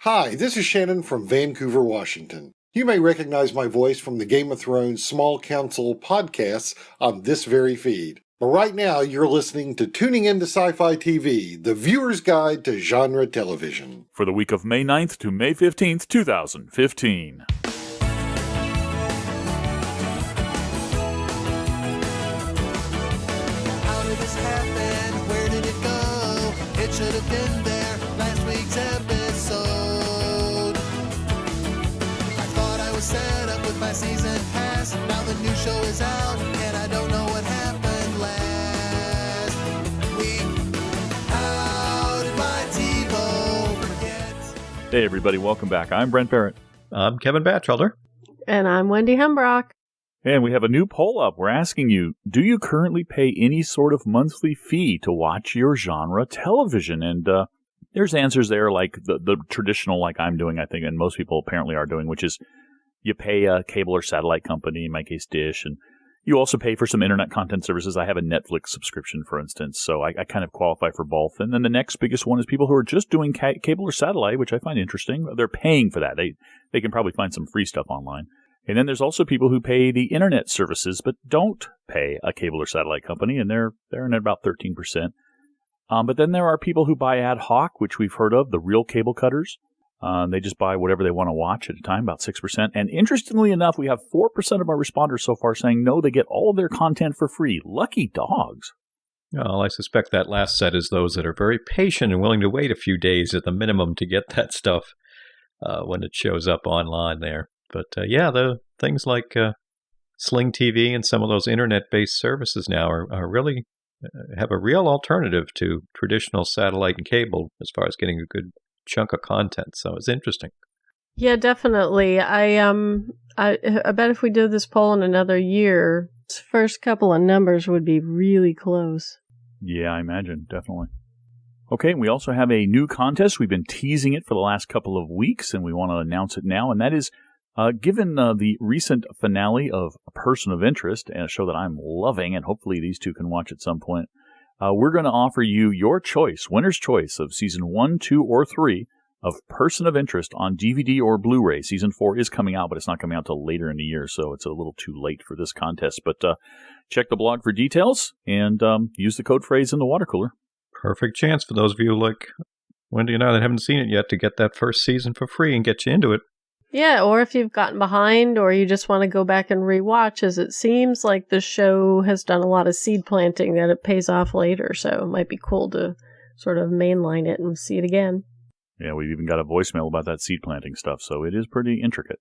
Hi, this is Shannon from Vancouver, Washington. You may recognize my voice from the Game of Thrones Small Council podcasts on this very feed. But right now, you're listening to Tuning Into Sci-Fi TV, the viewer's guide to genre television. For the week of May 9th to May 15th, 2015. How did this happen? Where did it go? It should have been there last week's episode. I thought I was set up with my season pass. Now the new show is out, and I don't know what happened last week. How did my TiVo forget? Hey everybody, welcome back. I'm Brent Barrett. I'm Kevin Batchelder. And I'm Wendy Hembrock. And we have a new poll up. We're asking you, do you currently pay any sort of monthly fee to watch your genre television? And there's answers there like the traditional, like I'm doing, I think, and most people apparently are doing, which is you pay a cable or satellite company, in my case Dish, and you also pay for some internet content services. I have a Netflix subscription, for instance, so I kind of qualify for both. And then the next biggest one is people who are just doing cable or satellite, which I find interesting. They're paying for that. They can probably find some free stuff online. And then there's also people who pay the internet services but don't pay a cable or satellite company, and they're in at about 13%. But then there are people who buy ad hoc, which we've heard of, the real cable cutters. They just buy whatever they want to watch at a time, about 6%. And interestingly enough, we have 4% of our responders so far saying no, they get all of their content for free. Lucky dogs. Well, I suspect that last set is those that are very patient and willing to wait a few days at the minimum to get that stuff when it shows up online there. But yeah, the things like Sling TV and some of those internet-based services now are really have a real alternative to traditional satellite and cable as far as getting a good chunk of content. So it's interesting. Yeah, definitely. I bet if we did this poll in another year, its first couple of numbers would be really close. Yeah, I imagine, definitely. Okay, we also have a new contest. We've been teasing it for the last couple of weeks, and we want to announce it now, and that is given the recent finale of A Person of Interest, and a show that I'm loving, and hopefully these two can watch at some point, we're going to offer you your choice, winner's choice of Season 1, 2, or 3 of Person of Interest on DVD or Blu-ray. Season 4 is coming out, but it's not coming out till later in the year, so it's a little too late for this contest. But check the blog for details, and use the code phrase in the water cooler. Perfect chance for those of you like Wendy and I that haven't seen it yet to get that first season for free and get you into it. Yeah, or if you've gotten behind or you just want to go back and rewatch, as it seems like the show has done a lot of seed planting that it pays off later, so it might be cool to sort of mainline it and see it again. Yeah, we've even got a voicemail about that seed planting stuff, so it is pretty intricate.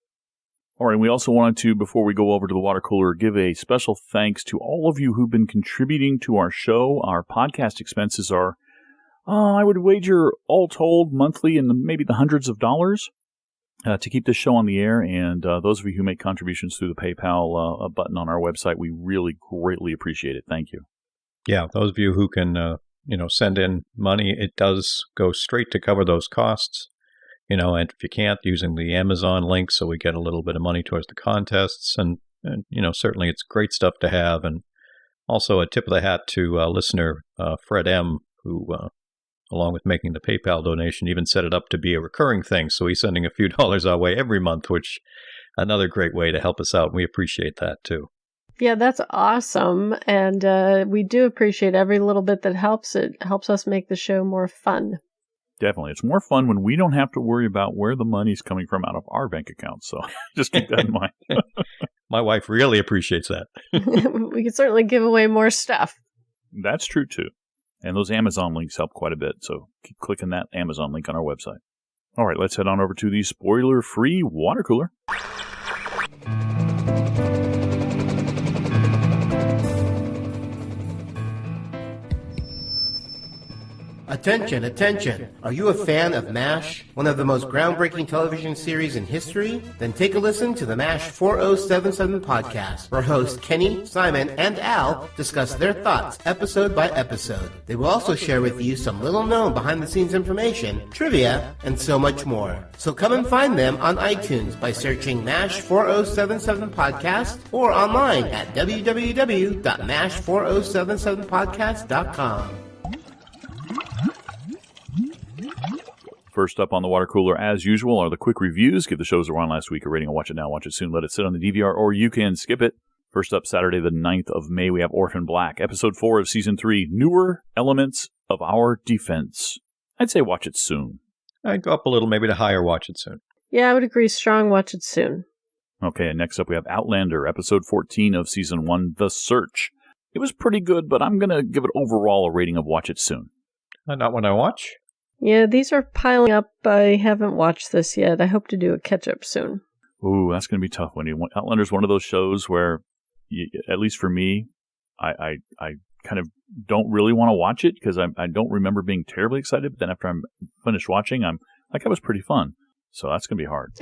All right, we also wanted to, before we go over to the water cooler, give a special thanks to all of you who've been contributing to our show. Our podcast expenses are, I would wager, all told, monthly in maybe the hundreds of dollars. To keep this show on the air, and those of you who make contributions through the PayPal button on our website, we really greatly appreciate it. Thank you. Yeah, those of you who can, send in money, it does go straight to cover those costs. And if you can't, using the Amazon link, so we get a little bit of money towards the contests, and certainly it's great stuff to have. And also a tip of the hat to listener Fred M, who along with making the PayPal donation, even set it up to be a recurring thing. So he's sending a few dollars our way every month, which another great way to help us out. We appreciate that, too. Yeah, that's awesome. And we do appreciate every little bit that helps. It helps us make the show more fun. Definitely. It's more fun when we don't have to worry about where the money's coming from out of our bank account. So just keep that in mind. My wife really appreciates that. We can certainly give away more stuff. That's true, too. And those Amazon links help quite a bit, so keep clicking that Amazon link on our website. All right, let's head on over to the spoiler-free water cooler. Attention, attention! Are you a fan of MASH, one of the most groundbreaking television series in history? Then take a listen to the MASH 4077 podcast, where hosts Kenny, Simon, and Al discuss their thoughts episode by episode. They will also share with you some little-known behind-the-scenes information, trivia, and so much more. So come and find them on iTunes by searching MASH 4077 podcast or online at www.mash4077podcast.com. First up on the water cooler, as usual, are the quick reviews. Give the shows that were on last week a rating of Watch It Now, Watch It Soon, Let It Sit on the DVR, or you can skip it. First up, Saturday the 9th of May, we have Orphan Black, Episode 4 of Season 3, Newer Elements of Our Defense. I'd say watch it soon. I'd go up a little, maybe to higher watch it soon. Yeah, I would agree. Strong watch it soon. Okay, and next up we have Outlander, Episode 14 of Season 1, The Search. It was pretty good, but I'm going to give it overall a rating of watch it soon. Not when I watch. Yeah, these are piling up. I haven't watched this yet. I hope to do a catch-up soon. Ooh, that's going to be tough. Outlander's one of those shows where, at least for me, I kind of don't really want to watch it because I don't remember being terribly excited. But then after I'm finished watching, I'm like, that was pretty fun. So that's going to be hard.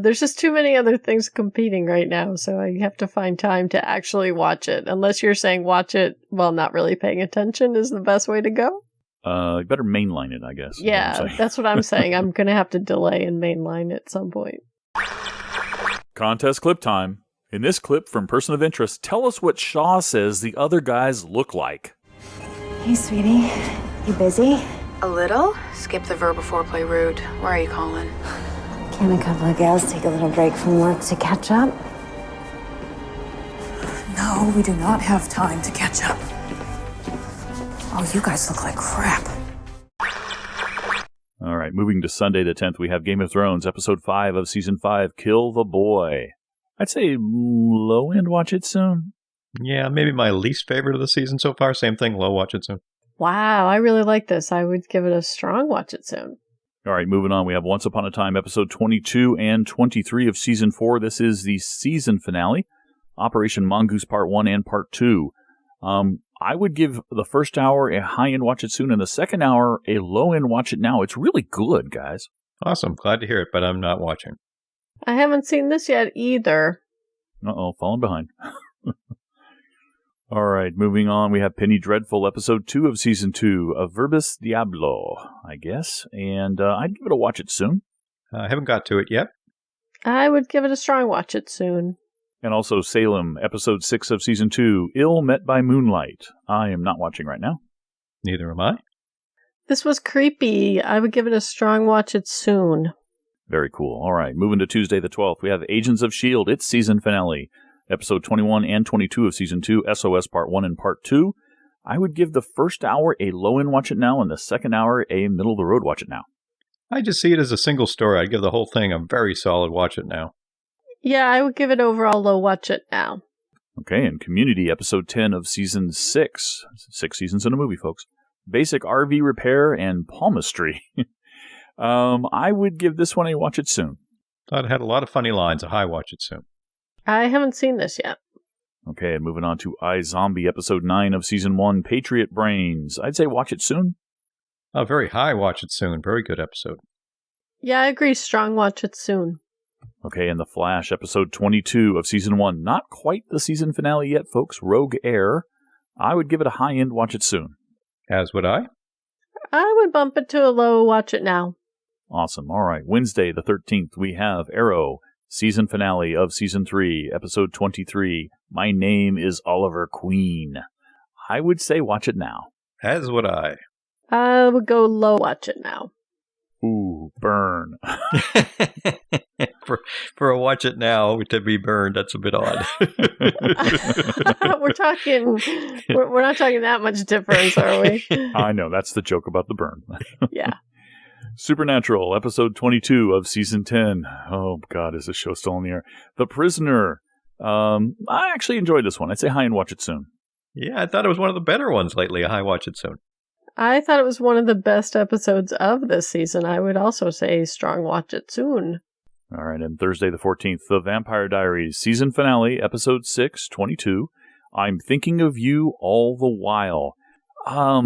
There's just too many other things competing right now, so I have to find time to actually watch it. Unless you're saying watch it while not really paying attention is the best way to go. You better mainline it, I guess. Yeah, that's what I'm saying. I'm going to have to delay and mainline at some point. Contest clip time. In this clip from Person of Interest, tell us what Shaw says the other guys look like. Hey, sweetie. You busy? A little? Skip the verb before play rude. Where are you calling? Can a couple of gals take a little break from work to catch up? No, we do not have time to catch up. Oh, you guys look like crap. All right, moving to Sunday the 10th, we have Game of Thrones, Episode 5 of Season 5, Kill the Boy. I'd say low end watch it soon. Yeah, maybe my least favorite of the season so far. Same thing, low watch it soon. Wow, I really like this. I would give it a strong watch it soon. All right, moving on. We have Once Upon a Time, Episode 22 and 23 of Season 4. This is the season finale, Operation Mongoose Part 1 and Part 2. I would give the first hour a high-end watch it soon and the second hour a low-end watch it now. It's really good, guys. Awesome. Glad to hear it, but I'm not watching. I haven't seen this yet either. Uh-oh, falling behind. All right, moving on. We have Penny Dreadful, Episode 2 of Season 2, of Verbis Diablo, I guess. And I'd give it a watch it soon. I haven't got to it yet. I would give it a strong watch it soon. And also Salem, Episode 6 of Season 2, Ill Met by Moonlight. I am not watching right now. Neither am I. This was creepy. I would give it a strong watch it soon. Very cool. All right, moving to Tuesday the 12th, we have Agents of S.H.I.E.L.D., its season finale. Episode 21 and 22 of Season 2, SOS Part 1 and Part 2. I would give the first hour a low-end watch it now and the second hour a middle-of-the-road watch it now. I just see it as a single story. I'd give the whole thing a very solid watch it now. Yeah, I would give it overall low watch it now. Okay, and Community, Episode 10 of Season 6. 6 seasons in a movie, folks. Basic RV repair and palmistry. I would give this one a watch it soon. Thought it had a lot of funny lines. A high watch it soon. I haven't seen this yet. Okay, and moving on to iZombie, Episode 9 of Season 1, Patriot Brains. I'd say watch it soon. A very high watch it soon. Very good episode. Yeah, I agree. Strong watch it soon. Okay, and The Flash, Episode 22 of Season 1. Not quite the season finale yet, folks. Rogue Air. I would give it a high-end watch it soon. As would I. I would bump it to a low watch it now. Awesome. All right, Wednesday the 13th, we have Arrow. Season finale of Season 3, Episode 23, My Name is Oliver Queen. I would say watch it now. As would I. I would go low watch it now. Ooh, burn. for a watch it now to be burned, that's a bit odd. We're not talking that much difference, are we? I know, that's the joke about the burn. Yeah. Supernatural, Episode 22 of Season 10. Oh, God, is this show still in the air? The Prisoner. I actually enjoyed this one. I'd say high and watch it soon. Yeah, I thought it was one of the better ones lately. A high watch it soon. I thought it was one of the best episodes of this season. I would also say strong watch it soon. All right, and Thursday the 14th, The Vampire Diaries, Season Finale, Episode 6, 22. I'm Thinking of You All the While. Low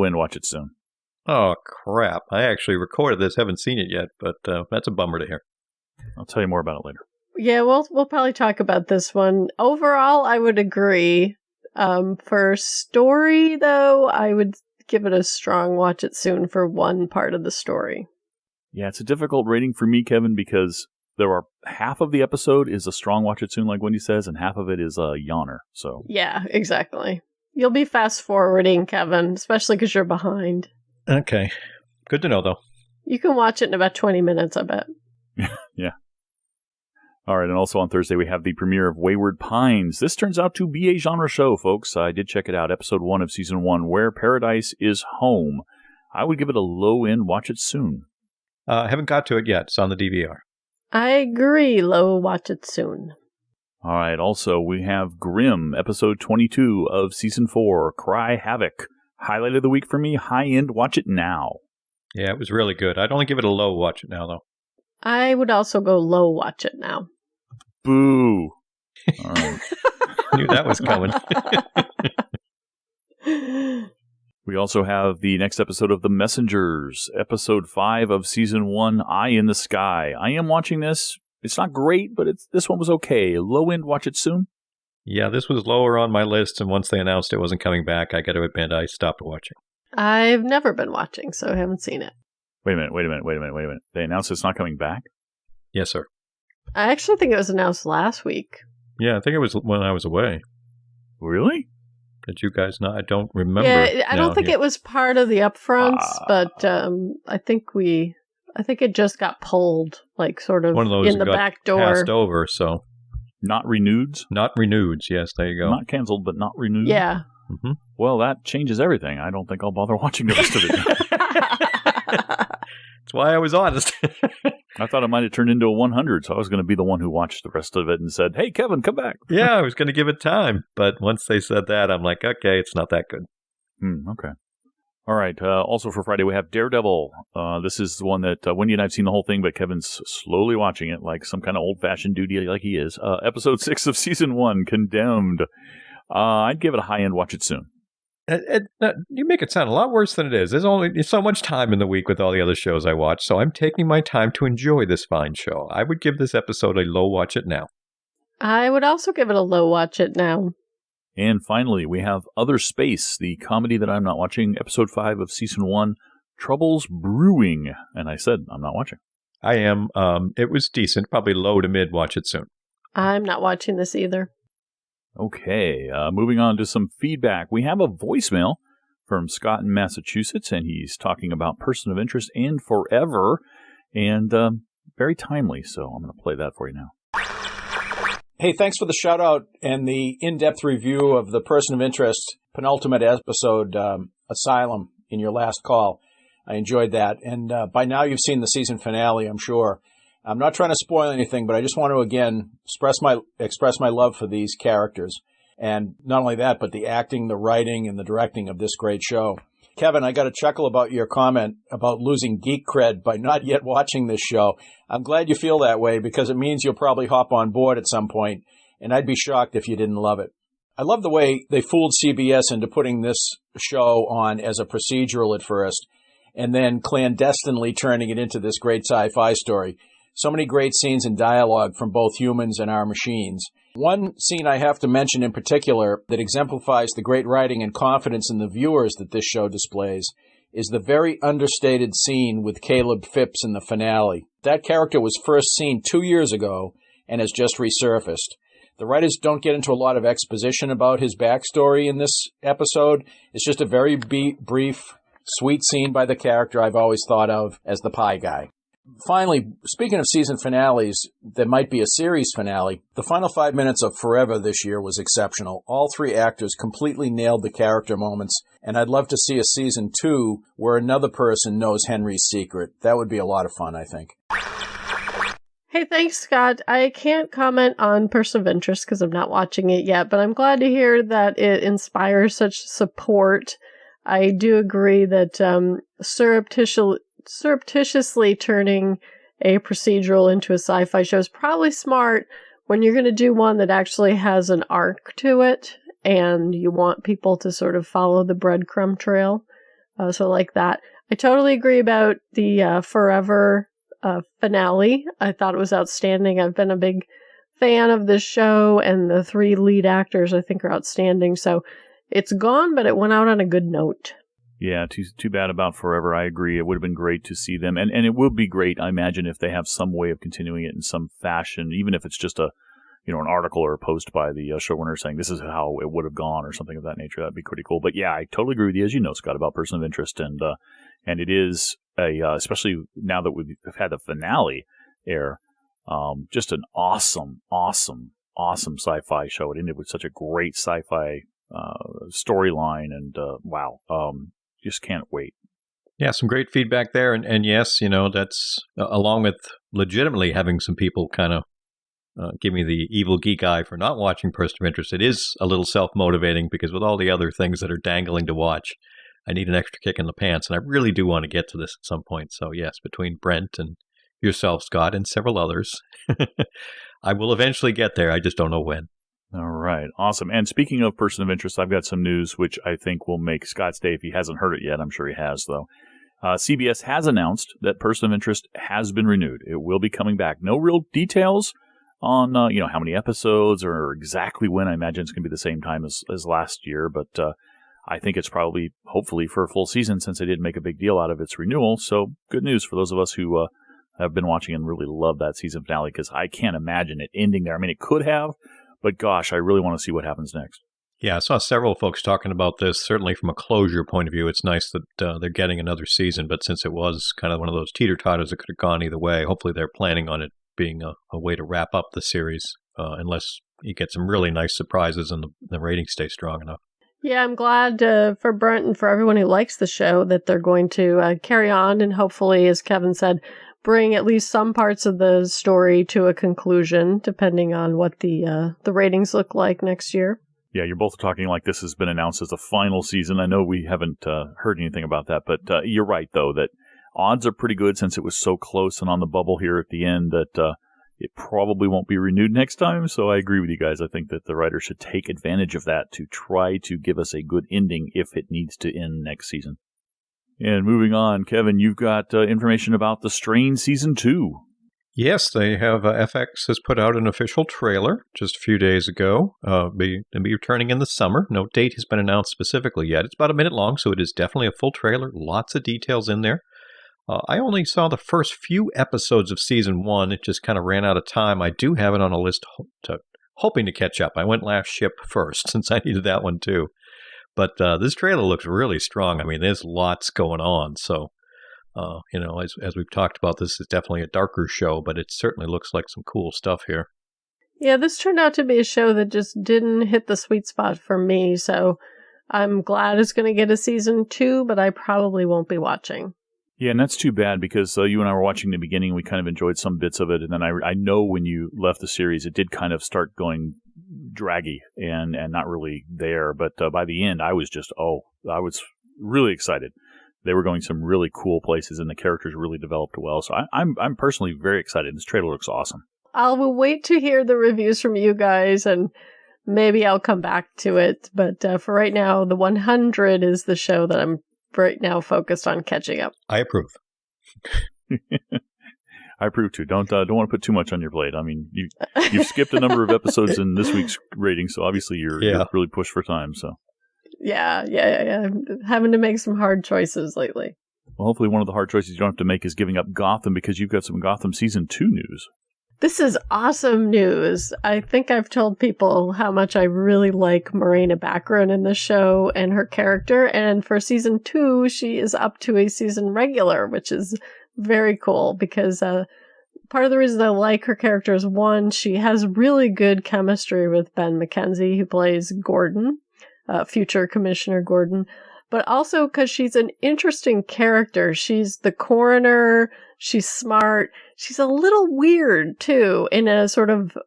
end watch it soon. Oh, crap. I actually recorded this, haven't seen it yet, but that's a bummer to hear. I'll tell you more about it later. Yeah, we'll probably talk about this one. Overall, I would agree. For story, though, I would give it a strong watch it soon for one part of the story. Yeah, it's a difficult rating for me, Kevin, because there are half of the episode is a strong watch it soon, like Wendy says, and half of it is a yawner. So yeah, exactly. You'll be fast forwarding, Kevin, especially because you're behind. Okay. Good to know, though. You can watch it in about 20 minutes, I bet. Yeah. All right, and also on Thursday, we have the premiere of Wayward Pines. This turns out to be a genre show, folks. I did check it out, episode 1 of season 1, Where Paradise is Home. I would give it a low end, watch it soon. I haven't got to it yet. It's on the DVR. I agree, low, watch it soon. All right, also, we have Grimm, episode 22 of season 4, Cry Havoc. Highlight of the week for me, high end, watch it now. Yeah, it was really good. I'd only give it a low watch it now, though. I would also go low, watch it now. Boo. All right. Knew that was coming. We also have the next episode of The Messengers, episode 5 of season 1, Eye in the Sky. I am watching this. It's not great, but this one was okay. Low end, watch it soon. Yeah, this was lower on my list, and once they announced it wasn't coming back, I got to admit I stopped watching. I've never been watching, so I haven't seen it. Wait a minute. They announced it's not coming back? Yes, sir. I actually think it was announced last week. Yeah, I think it was when I was away. Really? Did you guys not? I don't remember. Yeah, I don't think it was part of the upfronts, but I think it just got pulled, like sort of one of those in the got back door. Passed over, so. Not renewed? Not renewed, yes, there you go. Not canceled, but not renewed? Yeah. Mm-hmm. Well, that changes everything. I don't think I'll bother watching the rest of it. That's why I was honest. I thought it might have turned into a 100, so I was going to be the one who watched the rest of it and said, hey, Kevin, come back. Yeah, I was going to give it time. But once they said that, I'm like, okay, it's not that good. Okay. All right. Also for Friday, we have Daredevil. This is the one that Wendy and I have seen the whole thing, but Kevin's slowly watching it like some kind of old-fashioned dude like he is. Episode 6 of season 1, Condemned. I'd give it a high-end watch it soon. You make it sound a lot worse than it is. There's only so much time in the week with all the other shows I watch, so I'm taking my time to enjoy this fine show. I would give this episode a low watch it now. I would also give it a low watch it now. And finally, we have Other Space, the comedy that I'm not watching, episode 5 of season 1, Troubles Brewing. And I said I'm not watching. I am. It was decent, probably low to mid watch it soon. I'm not watching this either. Okay, moving on to some feedback. We have a voicemail from Scott in Massachusetts, and he's talking about Person of Interest and Forever, and very timely, so I'm going to play that for you now. Hey, thanks for the shout-out and the in-depth review of the Person of Interest penultimate episode, Asylum, in your last call. I enjoyed that, and by now you've seen the season finale, I'm sure. I'm not trying to spoil anything, but I just want to, again, express my love for these characters. And not only that, but the acting, the writing, and the directing of this great show. Kevin, I got a chuckle about your comment about losing geek cred by not yet watching this show. I'm glad you feel that way because it means you'll probably hop on board at some point, and I'd be shocked if you didn't love it. I love the way they fooled CBS into putting this show on as a procedural at first, and then clandestinely turning it into this great sci-fi story. So many great scenes and dialogue from both humans and our machines. One scene I have to mention in particular that exemplifies the great writing and confidence in the viewers that this show displays is the very understated scene with Caleb Phipps in the finale. That character was first seen 2 years ago and has just resurfaced. The writers don't get into a lot of exposition about his backstory in this episode. It's just a very brief, sweet scene by the character I've always thought of as the pie guy. Finally, speaking of season finales, there might be a series finale. The final 5 minutes of Forever this year was exceptional. All 3 actors completely nailed the character moments, and I'd love to see a season 2 where another person knows Henry's secret. That would be a lot of fun, I think. Hey, thanks, Scott. I can't comment on Person of Interest because I'm not watching it yet, but I'm glad to hear that it inspires such support. I do agree that surreptitiously turning a procedural into a sci-fi show is probably smart when you're going to do one that actually has an arc to it and you want people to sort of follow the breadcrumb trail. So like that. I totally agree about the Forever finale. I thought it was outstanding. I've been a big fan of this show, and the 3 lead actors I think are outstanding. So it's gone, but it went out on a good note. Yeah, too bad about Forever. I agree. It would have been great to see them. And it would be great, I imagine, if they have some way of continuing it in some fashion, even if it's just a an article or a post by the showrunner saying this is how it would have gone or something of that nature. That'd be pretty cool. But yeah, I totally agree with you, as you know, Scott, about Person of Interest, and it is especially now that we've had the finale air, just an awesome sci-fi show. It ended with such a great sci-fi storyline, and wow, just can't wait. Yeah, some great feedback there, and yes, that's along with legitimately having some people kind of give me the evil geek eye for not watching Person of Interest. It is a little self-motivating because with all the other things that are dangling to watch, I need an extra kick in the pants, and I really do want to get to this at some point. So yes, between Brent and yourself, Scott, and several others, I will eventually get there. I just don't know when. All right. Awesome. And speaking of Person of Interest, I've got some news which I think will make Scott's day if he hasn't heard it yet. I'm sure he has, though. CBS has announced that Person of Interest has been renewed. It will be coming back. No real details on, how many episodes or exactly when. I imagine it's going to be the same time as last year, but I think it's probably, hopefully, for a full season since they did make a big deal out of its renewal. So good news for those of us who have been watching and really love that season finale, because I can't imagine it ending there. I mean, it could have, but gosh, I really want to see what happens next. Yeah, I saw several folks talking about this. Certainly from a closure point of view, it's nice that they're getting another season, but since it was kind of one of those teeter-totters that could have gone either way, hopefully they're planning on it being a way to wrap up the series, unless you get some really nice surprises and the ratings stay strong enough. Yeah, I'm glad for Brent and for everyone who likes the show that they're going to carry on and hopefully, as Kevin said, bring at least some parts of the story to a conclusion, depending on what the ratings look like next year. Yeah, you're both talking like this has been announced as the final season. I know we haven't heard anything about that, but you're right, though, that odds are pretty good since it was so close and on the bubble here at the end that it probably won't be renewed next time. So I agree with you guys. I think that the writer should take advantage of that to try to give us a good ending if it needs to end next season. And moving on, Kevin, you've got information about The Strain Season 2. Yes, they have. FX has put out an official trailer just a few days ago. They'll be returning in the summer. No date has been announced specifically yet. It's about a minute long, so it is definitely a full trailer. Lots of details in there. I only saw the first few episodes of Season 1. It just kind of ran out of time. I do have it on a list hoping to catch up. I went last ship first since I needed that one too. But this trailer looks really strong. I mean, there's lots going on. So, as we've talked about, this is definitely a darker show, but it certainly looks like some cool stuff here. Yeah, this turned out to be a show that just didn't hit the sweet spot for me. So I'm glad it's going to get a Season 2, but I probably won't be watching. Yeah, and that's too bad because you and I were watching the beginning. We kind of enjoyed some bits of it. And then I know when you left the series, it did kind of start going draggy and not really there. But by the end, I was really excited. They were going some really cool places and the characters really developed well. So I'm personally very excited. This trailer looks awesome. I will wait to hear the reviews from you guys and maybe I'll come back to it. But for right now, The 100 is the show that I'm right now focused on catching up. I approve. I approve too. Don't want to put too much on your plate. I mean, you've skipped a number of episodes in this week's rating, so obviously you're really pushed for time. So yeah. I'm having to make some hard choices lately. Well, hopefully one of the hard choices you don't have to make is giving up Gotham because you've got some Gotham Season 2 news. This is awesome news. I think I've told people how much I really like Morena Baccarin in the show and her character. And for Season 2, she is up to a season regular, which is very cool because part of the reason I like her character is, one, she has really good chemistry with Ben McKenzie, who plays Gordon, future Commissioner Gordon. But also because she's an interesting character. She's the coroner. She's smart. She's a little weird, too, in a sort of,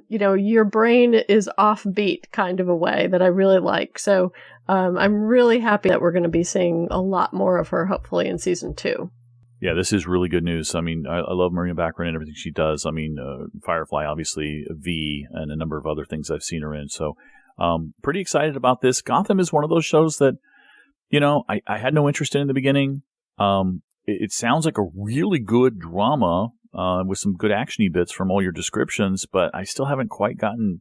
your brain is offbeat kind of a way that I really like. So I'm really happy that we're going to be seeing a lot more of her, hopefully, in Season 2. Yeah, this is really good news. I mean, I love Morena Baccarin and everything she does. I mean, Firefly, obviously, V, and a number of other things I've seen her in. So pretty excited about this. Gotham is one of those shows that, I had no interest in the beginning. It sounds like a really good drama with some good action-y bits from all your descriptions, but I still haven't quite gotten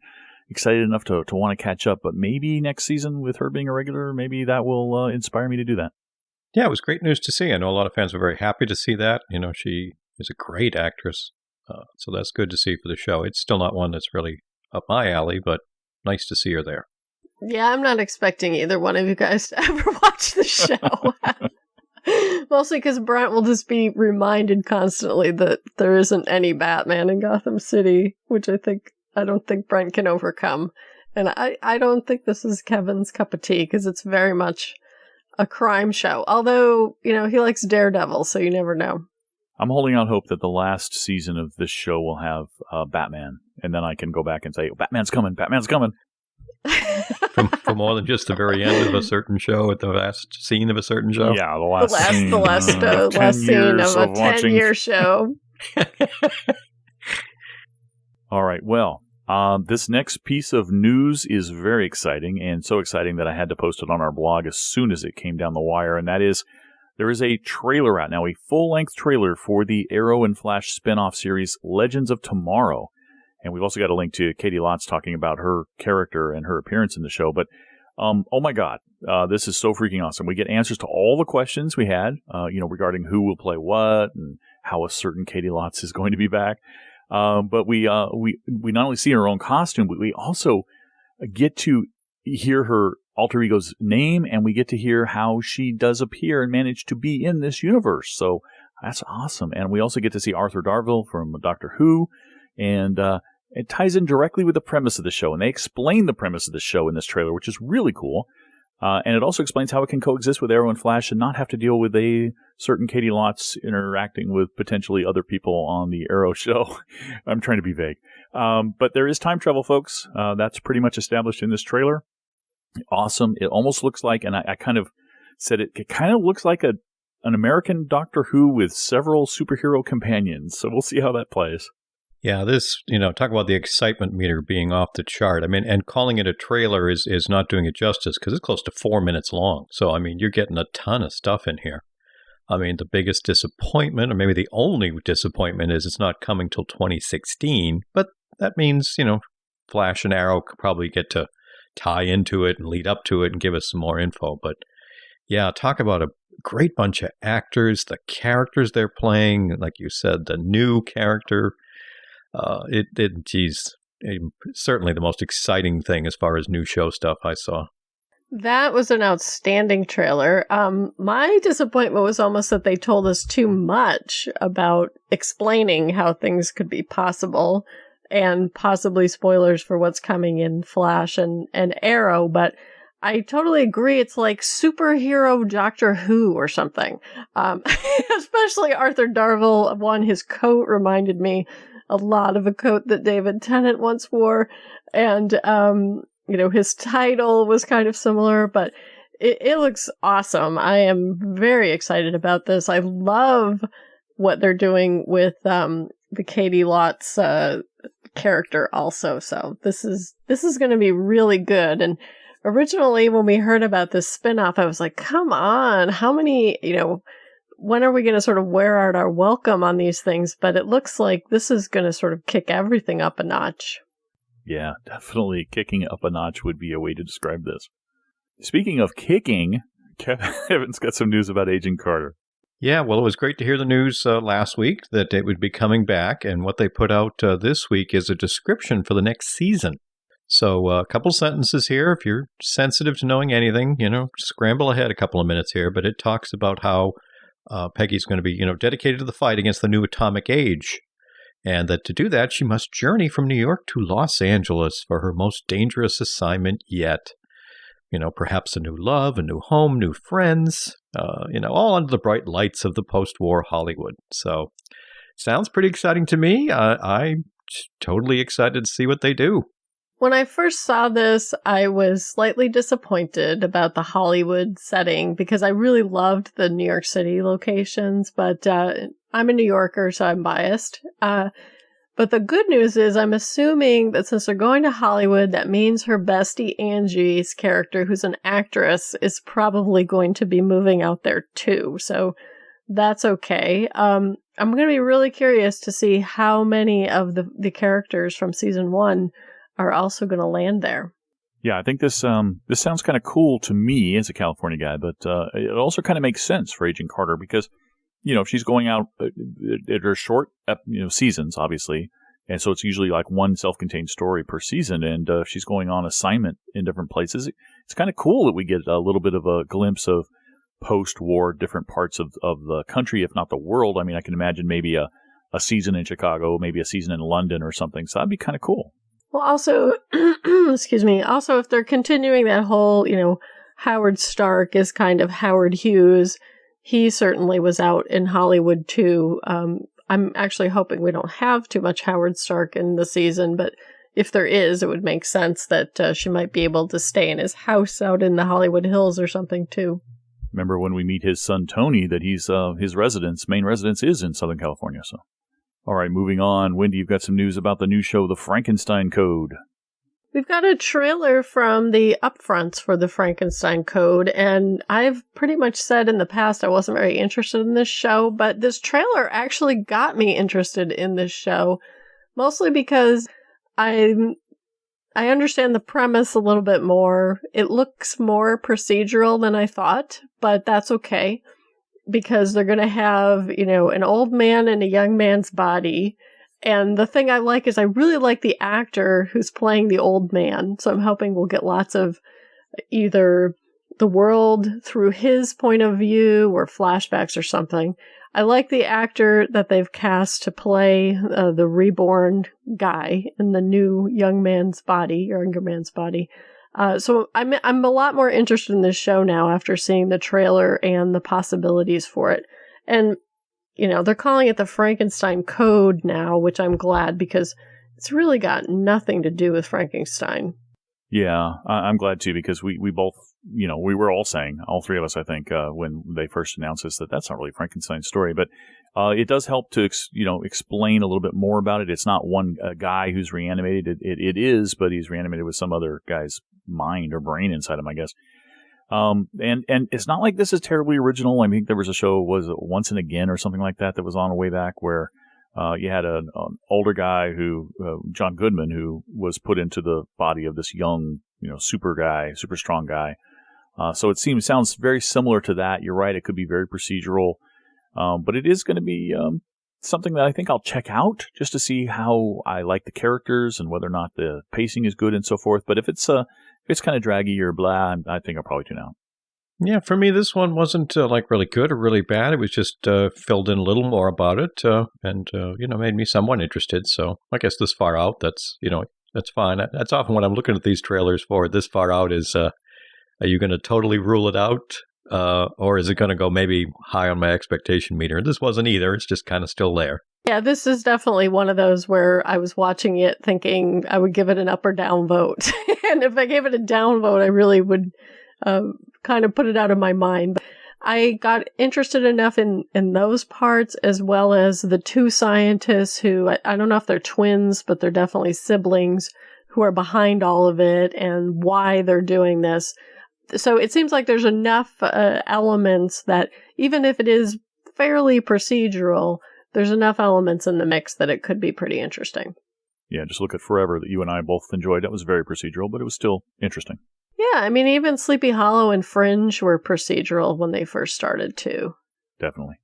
excited enough to want to catch up. But maybe next season, with her being a regular, maybe that will inspire me to do that. Yeah, it was great news to see. I know a lot of fans were very happy to see that. She is a great actress. So that's good to see for the show. It's still not one that's really up my alley, but nice to see her there. Yeah, I'm not expecting either one of you guys to ever watch the show. Mostly because Brent will just be reminded constantly that there isn't any Batman in Gotham City, which I don't think Brent can overcome. And I don't think this is Kevin's cup of tea, because it's very much a crime show. Although, he likes Daredevil, so you never know. I'm holding out hope that the last season of this show will have Batman, and then I can go back and say, Batman's coming, Batman's coming. For more than just the very end of a certain show, at the last scene of a certain show? Yeah, the last scene of a 10-year show. All right, well, this next piece of news is very exciting, and so exciting that I had to post it on our blog as soon as it came down the wire, and that is, there is a trailer out now, a full-length trailer for the Arrow and Flash spin-off series, Legends of Tomorrow. And we've also got a link to Katie Lotz talking about her character and her appearance in the show. But, oh my God, this is so freaking awesome. We get answers to all the questions we had, regarding who will play what and how a certain Katie Lotz is going to be back. But we not only see her own costume, but we also get to hear her alter ego's name, and we get to hear how she does appear and manage to be in this universe. So that's awesome. And we also get to see Arthur Darvill from Doctor Who, and it ties in directly with the premise of the show, and they explain the premise of the show in this trailer, which is really cool. And it also explains how it can coexist with Arrow and Flash and not have to deal with a certain Katie Lotz interacting with potentially other people on the Arrow show. I'm trying to be vague. But there is time travel, folks. That's pretty much established in this trailer. Awesome. It almost looks like, and I kind of said it kind of looks like an American Doctor Who with several superhero companions. So we'll see how that plays. Yeah, this, talk about the excitement meter being off the chart. I mean, and calling it a trailer is not doing it justice, because it's close to 4 minutes long. So, I mean, you're getting a ton of stuff in here. I mean, the biggest disappointment, or maybe the only disappointment, is it's not coming till 2016. But that means, Flash and Arrow could probably get to tie into it and lead up to it and give us some more info. But yeah, talk about a great bunch of actors, the characters they're playing, like you said, the new character. Certainly the most exciting thing as far as new show stuff I saw. That was an outstanding trailer. My disappointment was almost that they told us too much about explaining how things could be possible, and possibly spoilers for what's coming in Flash and Arrow, but I totally agree. It's like superhero Doctor Who or something. Especially Arthur Darvill. His coat reminded me a lot of a coat that David Tennant once wore. And, his title was kind of similar, but it looks awesome. I am very excited about this. I love what they're doing with the Katie Lotz character also. So this is going to be really good. And originally, when we heard about this spinoff, I was like, come on, how many, when are we going to sort of wear out our welcome on these things? But it looks like this is going to sort of kick everything up a notch. Yeah, definitely kicking up a notch would be a way to describe this. Speaking of kicking, Kevin's got some news about Agent Carter. Yeah, well, it was great to hear the news last week that it would be coming back, and what they put out this week is a description for the next season. So a couple sentences here. If you're sensitive to knowing anything, scramble ahead a couple of minutes here, but it talks about how Peggy's going to be, dedicated to the fight against the new atomic age, and that to do that, she must journey from New York to Los Angeles for her most dangerous assignment yet. Perhaps a new love, a new home, new friends, all under the bright lights of the post-war Hollywood. So, sounds pretty exciting to me. I'm totally excited to see what they do. When I first saw this, I was slightly disappointed about the Hollywood setting because I really loved the New York City locations, but I'm a New Yorker, so I'm biased. But the good news is I'm assuming that since they're going to Hollywood, that means her bestie Angie's character, who's an actress, is probably going to be moving out there too. So that's okay. I'm going to be really curious to see how many of the characters from season 1 are also going to land there. Yeah, I think this sounds kind of cool to me as a California guy, but it also kind of makes sense for Agent Carter because she's going out at her short, seasons, obviously. And so it's usually like one self-contained story per season. And she's going on assignment in different places. It's kind of cool that we get a little bit of a glimpse of post-war different parts of the country, if not the world. I mean, I can imagine maybe a season in Chicago, maybe a season in London or something. So that'd be kind of cool. Well, also, excuse me, also if they're continuing that whole, Howard Stark is kind of Howard Hughes, he certainly was out in Hollywood too. I'm actually hoping we don't have too much Howard Stark in the season, but if there is, it would make sense that she might be able to stay in his house out in the Hollywood Hills or something too. Remember when we meet his son Tony that he's his main residence is in Southern California. So, all right, moving on. Wendy, you've got some news about the new show, The Frankenstein Code. We've got a trailer from the upfronts for The Frankenstein Code, and I've pretty much said in the past I wasn't very interested in this show, but this trailer actually got me interested in this show, mostly because I understand the premise a little bit more. It looks more procedural than I thought, but that's okay, because they're going to have, an old man in a young man's body. And the thing I like is I really like the actor who's playing the old man. So I'm hoping we'll get lots of either the world through his point of view or flashbacks or something. I like the actor that they've cast to play the reborn guy in the new younger man's body. So I'm a lot more interested in this show now after seeing the trailer and the possibilities for it. And they're calling it the Frankenstein Code now, which I'm glad because it's really got nothing to do with Frankenstein. Yeah, I'm glad too, because we both, we were all saying, all three of us, I think, when they first announced this, that's not really Frankenstein's story, but it does help to, explain a little bit more about it. It's not one guy who's reanimated. It is, but he's reanimated with some other guy's mind or brain inside him, I guess. And it's not like this is terribly original. I think there was a show, was it Once and Again or something like that was on way back where you had an older guy who, John Goodman, who was put into the body of this young, super strong guy. So it sounds very similar to that. You're right. It could be very procedural. But it is going to be something that I think I'll check out just to see how I like the characters and whether or not the pacing is good and so forth. But if it's kind of draggy or blah, I think I'll probably tune out. Yeah, for me, this one wasn't really good or really bad. It was just filled in a little more about it and made me somewhat interested. So I guess this far out, that's fine. That's often what I'm looking at these trailers for. This far out is, are you going to totally rule it out? Or is it going to go maybe high on my expectation meter? This wasn't either. It's just kind of still there. Yeah, this is definitely one of those where I was watching it thinking I would give it an up or down vote. And if I gave it a down vote, I really would kind of put it out of my mind. But I got interested enough in those parts, as well as the two scientists who, I don't know if they're twins, but they're definitely siblings, who are behind all of it and why they're doing this. So it seems like there's enough elements that even if it is fairly procedural, there's enough elements in the mix that it could be pretty interesting. Yeah, just look at Forever that you and I both enjoyed. That was very procedural, but it was still interesting. Yeah, I mean, even Sleepy Hollow and Fringe were procedural when they first started, too. Definitely.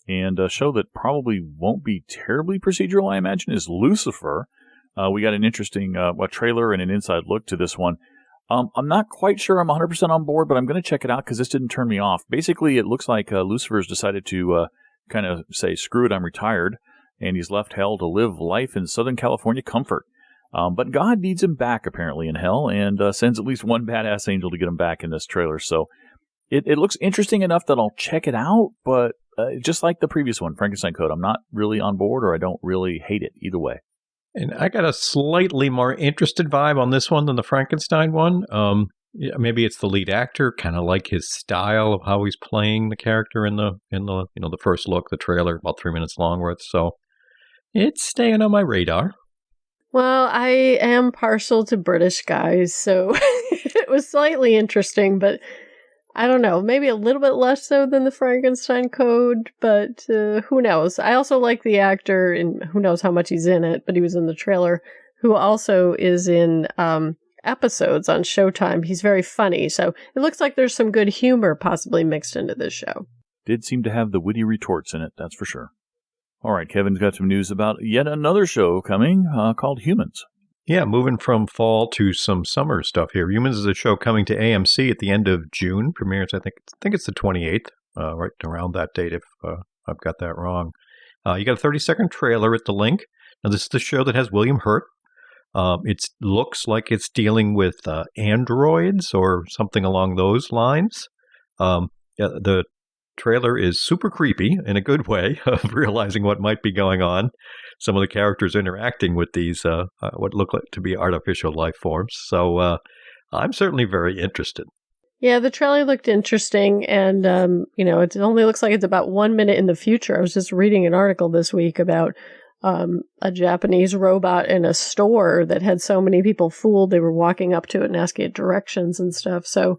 And a show that probably won't be terribly procedural, I imagine, is Lucifer. We got an interesting trailer and an inside look to this one. I'm not quite sure I'm 100% on board, but I'm going to check it out because this didn't turn me off. Basically, it looks like Lucifer's decided to kind of say, screw it, I'm retired, and he's left hell to live life in Southern California comfort. But God needs him back, apparently, in hell, and sends at least one badass angel to get him back in this trailer. So it looks interesting enough that I'll check it out, but just like the previous one, Frankenstein Code, I'm not really on board, or I don't really hate it either way. And I got a slightly more interested vibe on this one than the Frankenstein one. Maybe it's the lead actor, kind of like his style of how he's playing the character in the the first look, the trailer, about 3 minutes long worth. So it's staying on my radar. Well, I am partial to British guys, so it was slightly interesting, but I don't know, maybe a little bit less so than the Frankenstein Code, but who knows? I also like the actor, and who knows how much he's in it, but he was in the trailer, who also is in episodes on Showtime. He's very funny, so it looks like there's some good humor possibly mixed into this show. did seem to have the witty retorts in it, that's for sure. All right, Kevin's got some news about yet another show coming called Humans. Yeah, moving from fall to some summer stuff here. Humans is a show coming to AMC at the end of June. Premieres, I think it's the 28th, right around that date if I've got that wrong. You got a 30-second trailer at the link. Now, this is the show that has William Hurt. It looks like it's dealing with androids or something along those lines. The trailer is super creepy in a good way of realizing what might be going on. Some of the characters interacting with these what look like to be artificial life forms. So I'm certainly very interested. Yeah, the trailer looked interesting, and it only looks like it's about 1 minute in the future. I was just reading an article this week about a Japanese robot in a store that had so many people fooled they were walking up to it and asking it directions and stuff. So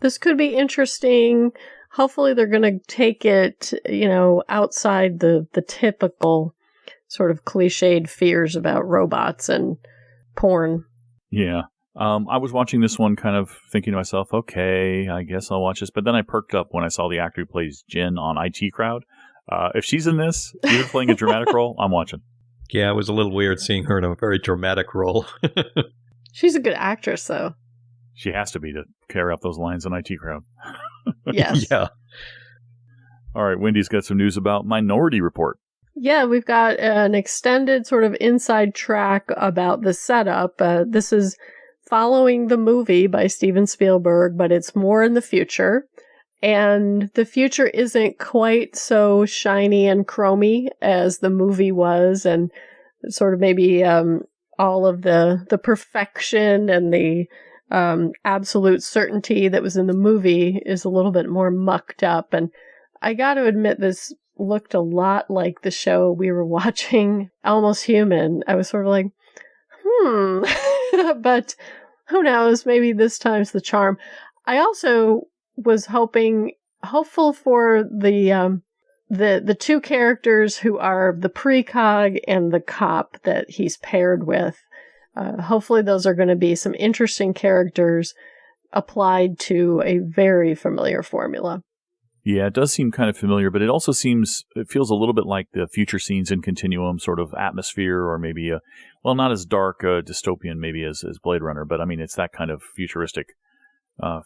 this could be interesting. Hopefully they're going to take it, outside the typical sort of cliched fears about robots and porn. Yeah. I was watching this one kind of thinking to myself, okay, I guess I'll watch this. But then I perked up when I saw the actor who plays Jen on IT Crowd. If she's in this, even playing a dramatic role, I'm watching. Yeah, it was a little weird seeing her in a very dramatic role. She's a good actress, though. She has to be to carry up those lines in IT Crowd. Yes. Yeah. All right, Wendy's got some news about Minority Report. Yeah, we've got an extended sort of inside track about the setup. This is following the movie by Steven Spielberg, but it's more in the future. And the future isn't quite so shiny and chromy as the movie was, and sort of maybe all of the perfection and the absolute certainty that was in the movie is a little bit more mucked up. And I got to admit, this looked a lot like the show we were watching, Almost Human. I was sort of like, but who knows? Maybe this time's the charm. I also was hopeful for the two characters who are the precog and the cop that he's paired with. Hopefully those are going to be some interesting characters applied to a very familiar formula. Yeah, it does seem kind of familiar, but it feels a little bit like the future scenes in Continuum sort of atmosphere, or maybe not as dark dystopian maybe as Blade Runner, but I mean, it's that kind of futuristic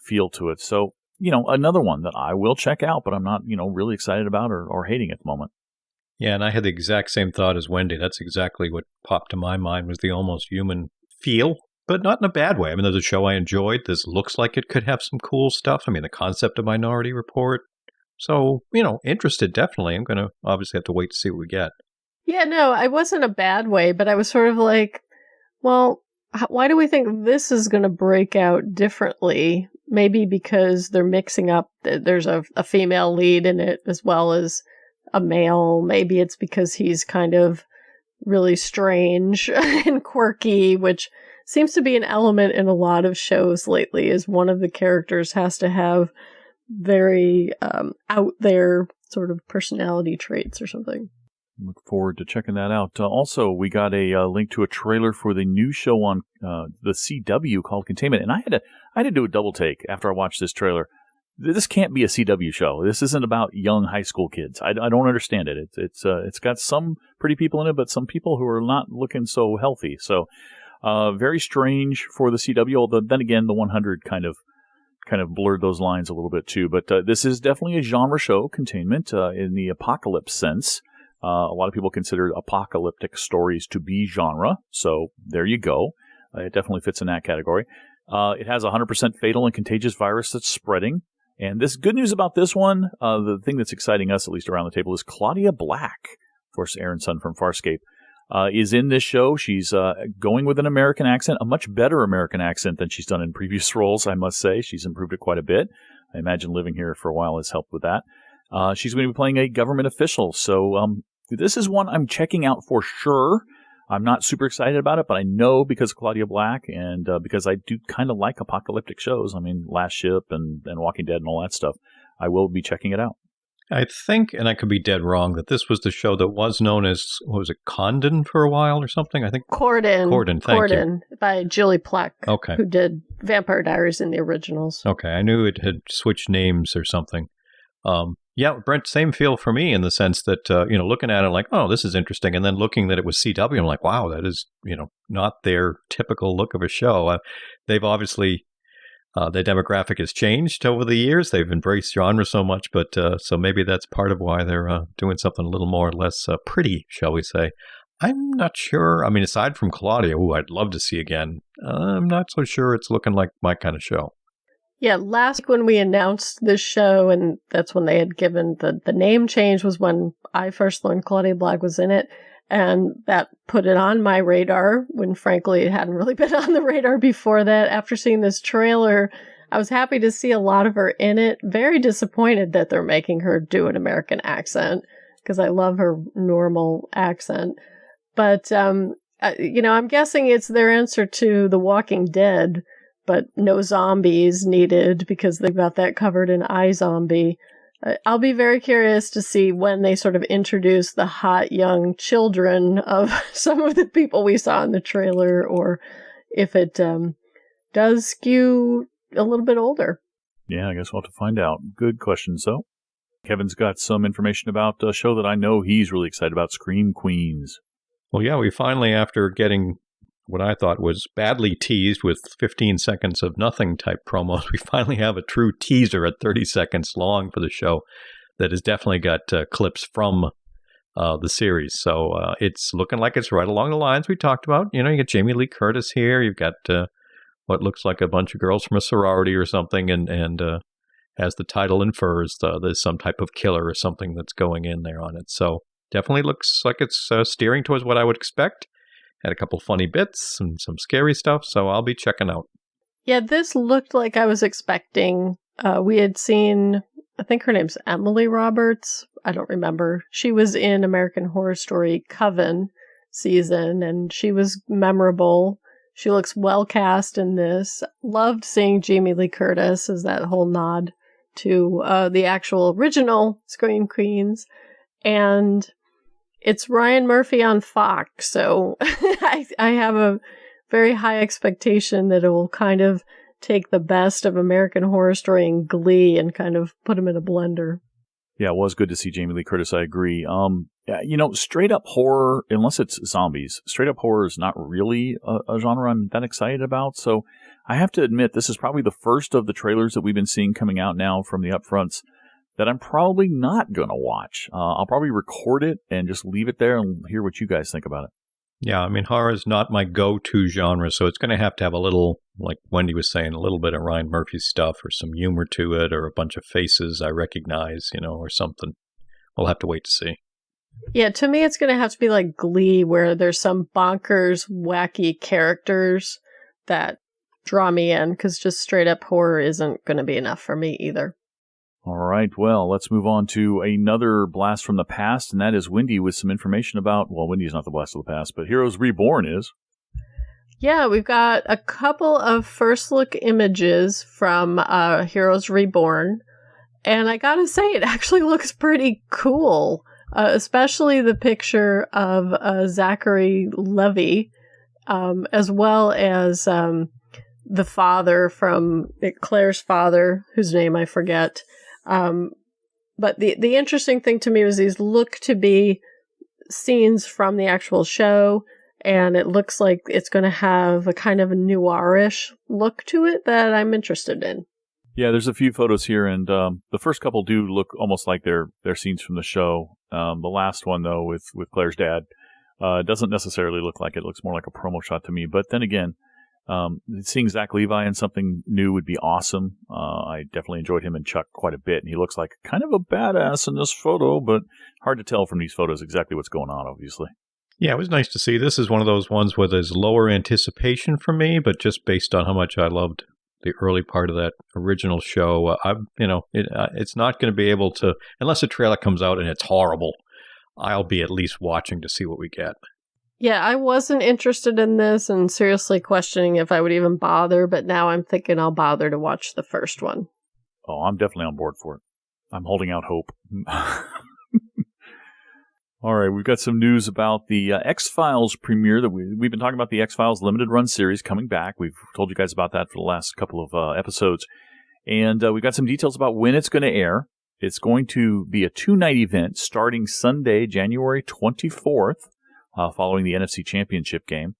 feel to it. So, another one that I will check out, but I'm not, really excited about or hating at the moment. Yeah, and I had the exact same thought as Wendy. That's exactly what popped to my mind, was the Almost Human feel, but not in a bad way. I mean, there's a show I enjoyed. This looks like it could have some cool stuff. I mean, the concept of Minority Report. So, interested, definitely. I'm going to obviously have to wait to see what we get. Yeah, no, I wasn't a bad way, but I was sort of like, well, why do we think this is going to break out differently? Maybe because they're mixing up, there's a female lead in it as well as a male. Maybe it's because he's kind of really strange and quirky, which seems to be an element in a lot of shows lately, is one of the characters has to have very out there sort of personality traits or something. Look forward to checking that out. Also, we got a link to a trailer for the new show on the CW called Containment, and I had to do a double take after I watched this trailer. This can't be a CW show. This isn't about young high school kids. I don't understand it. It's got some pretty people in it, but some people who are not looking so healthy. So very strange for the CW. Although then again, the 100 kind of blurred those lines a little bit too. But this is definitely a genre show, Containment, in the apocalypse sense. A lot of people consider apocalyptic stories to be genre, so there you go. It definitely fits in that category. It has a 100% fatal and contagious virus that's spreading. And this good news about this one, the thing that's exciting us, at least around the table, is Claudia Black, of course, Aaron Sun from Farscape, is in this show. She's going with an American accent, a much better American accent than she's done in previous roles, I must say. She's improved it quite a bit. I imagine living here for a while has helped with that. She's going to be playing a government official. So this is one I'm checking out for sure. I'm not super excited about it, but I know because of Claudia Black and because I do kind of like apocalyptic shows. I mean, Last Ship and Walking Dead and all that stuff. I will be checking it out. I think, and I could be dead wrong, that this was the show that was known as, what was it, Condon for a while or something? I think Corden, thank you. By Julie Plec, okay, who did Vampire Diaries in the originals. Okay, I knew it had switched names or something. Yeah, Brent, same feel for me in the sense that, looking at it like, oh, this is interesting. And then looking that it was CW, I'm like, wow, that is, not their typical look of a show. They've obviously, their demographic has changed over the years. They've embraced genre so much, but so maybe that's part of why they're doing something a little more or less pretty, shall we say. I'm not sure. I mean, aside from Claudia, who I'd love to see again, I'm not so sure it's looking like my kind of show. Yeah, last week when we announced this show, and that's when they had given the name change, was when I first learned Claudia Black was in it, and that put it on my radar, when frankly it hadn't really been on the radar before that. After seeing this trailer, I was happy to see a lot of her in it. Very disappointed that they're making her do an American accent, because I love her normal accent. But, I'm guessing it's their answer to The Walking Dead, but no zombies needed because they've got that covered in iZombie. I'll be very curious to see when they sort of introduce the hot young children of some of the people we saw in the trailer, or if it does skew a little bit older. Yeah, I guess we'll have to find out. Good question. So, Kevin's got some information about a show that I know he's really excited about, Scream Queens. Well, yeah, we finally, after getting what I thought was badly teased with 15 seconds of nothing type promos, we finally have a true teaser at 30 seconds long for the show that has definitely got clips from the series. So it's looking like it's right along the lines we talked about. You got Jamie Lee Curtis here. You've got what looks like a bunch of girls from a sorority or something. And as the title infers, there's some type of killer or something that's going in there on it. So definitely looks like it's steering towards what I would expect. Had a couple funny bits and some scary stuff, so I'll be checking out. Yeah, this looked like I was expecting. We had seen, I think her name's Emily Roberts. I don't remember. She was in American Horror Story Coven season, and she was memorable. She looks well cast in this. Loved seeing Jamie Lee Curtis as that whole nod to the actual original Scream Queens. And it's Ryan Murphy on Fox, so I have a very high expectation that it will kind of take the best of American Horror Story and Glee and kind of put them in a blender. Yeah, it was good to see Jamie Lee Curtis, I agree. Straight up horror, unless it's zombies, straight up horror is not really a genre I'm that excited about, so I have to admit this is probably the first of the trailers that we've been seeing coming out now from the upfronts that I'm probably not going to watch. I'll probably record it and just leave it there and hear what you guys think about it. Yeah, I mean, horror is not my go-to genre, so it's going to have a little, like Wendy was saying, a little bit of Ryan Murphy's stuff or some humor to it or a bunch of faces I recognize, or something. We'll have to wait to see. Yeah, to me, it's going to have to be like Glee, where there's some bonkers, wacky characters that draw me in, because just straight-up horror isn't going to be enough for me either. All right, well, let's move on to another blast from the past, and that is Wendy with some information about, well, Wendy's not the blast of the past, but Heroes Reborn is. Yeah, we've got a couple of first look images from Heroes Reborn, and I gotta say, it actually looks pretty cool, especially the picture of Zachary Levi, as well as the father from Claire's father, whose name I forget. But the interesting thing to me was these look to be scenes from the actual show, and it looks like it's going to have a kind of a noirish look to it that I'm interested in. Yeah, there's a few photos here, and the first couple do look almost like they're scenes from the show. The last one, though, with Claire's dad, doesn't necessarily look like it. It looks more like a promo shot to me. But then again, seeing Zach Levi in something new would be awesome. I definitely enjoyed him in Chuck quite a bit, and he looks like kind of a badass in this photo, but hard to tell from these photos exactly what's going on, obviously. Yeah, it was nice to see. This is one of those ones where there's lower anticipation for me, but just based on how much I loved the early part of that original show, it's not going to be able to, unless a trailer comes out and it's horrible, I'll be at least watching to see what we get. Yeah, I wasn't interested in this and seriously questioning if I would even bother, but now I'm thinking I'll bother to watch the first one. Oh, I'm definitely on board for it. I'm holding out hope. All right, we've got some news about the X-Files premiere that we've been talking about, the X-Files limited run series coming back. We've told you guys about that for the last couple of episodes. And we've got some details about when it's going to air. It's going to be a 2-night event starting Sunday, January 24th, following the NFC Championship game.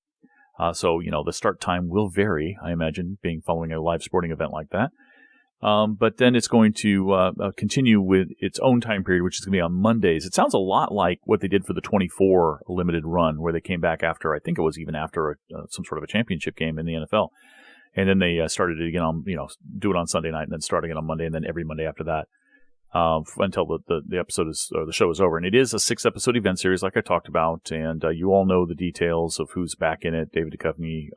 So, the start time will vary, I imagine, following a live sporting event like that. But then it's going to continue with its own time period, which is going to be on Mondays. It sounds a lot like what they did for the 24 limited run, where they came back after, I think it was even after some sort of a championship game in the NFL. And then they started it again on, do it on Sunday night and then start again on Monday and then every Monday after that. Until the episode the show is over. And it is a 6-episode event series, like I talked about, and you all know the details of who's back in it. David Duchovny,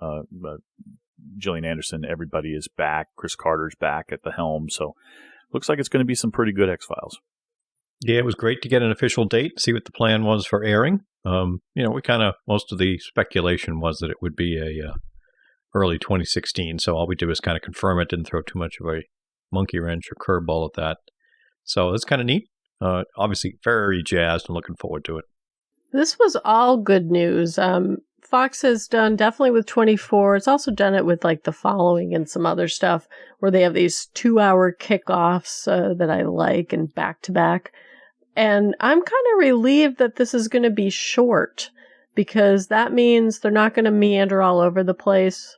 Gillian Anderson, everybody is back. Chris Carter's back at the helm, so looks like it's going to be some pretty good X-Files. Yeah, it was great to get an official date, see what the plan was for airing. We most of the speculation was that it would be a early 2016, so all we did was kind of confirm it, didn't throw too much of a monkey wrench or curveball at that. So it's kind of neat. Obviously, very jazzed and looking forward to it. This was all good news. Fox has done definitely with 24. It's also done it with like The Following and some other stuff where they have these 2-hour kickoffs that I like and back to back. And I'm kind of relieved that this is going to be short because that means they're not going to meander all over the place.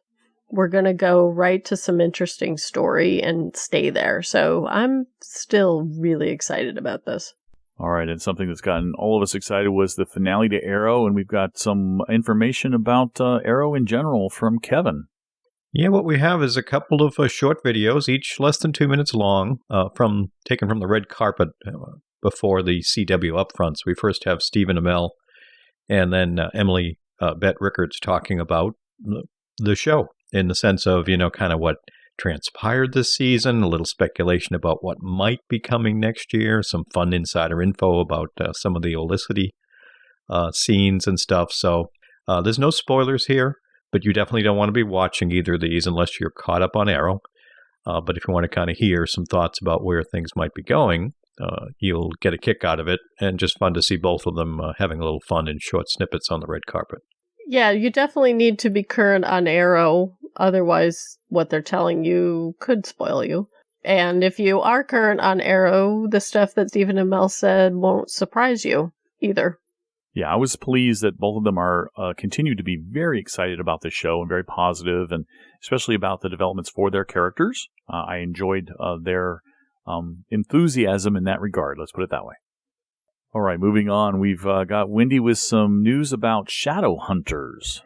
We're going to go right to some interesting story and stay there. So I'm still really excited about this. All right, and something that's gotten all of us excited was the finale to Arrow, and we've got some information about Arrow in general from Kevin. Yeah, what we have is a couple of short videos, each less than 2 minutes long, taken from the red carpet before the CW upfronts. We first have Stephen Amell and then Emily Bett Rickards talking about the show in the sense of, kind of what transpired this season, a little speculation about what might be coming next year, some fun insider info about some of the Olicity scenes and stuff. So there's no spoilers here, but you definitely don't want to be watching either of these unless you're caught up on Arrow. But if you want to kind of hear some thoughts about where things might be going, you'll get a kick out of it, and just fun to see both of them having a little fun in short snippets on the red carpet. Yeah, you definitely need to be current on Arrow. Otherwise, what they're telling you could spoil you. And if you are current on Arrow, the stuff that Stephen Amell said won't surprise you either. Yeah, I was pleased that both of them are continue to be very excited about this show and very positive, and especially about the developments for their characters. I enjoyed their enthusiasm in that regard. Let's put it that way. All right, moving on. We've got Wendy with some news about Shadowhunters.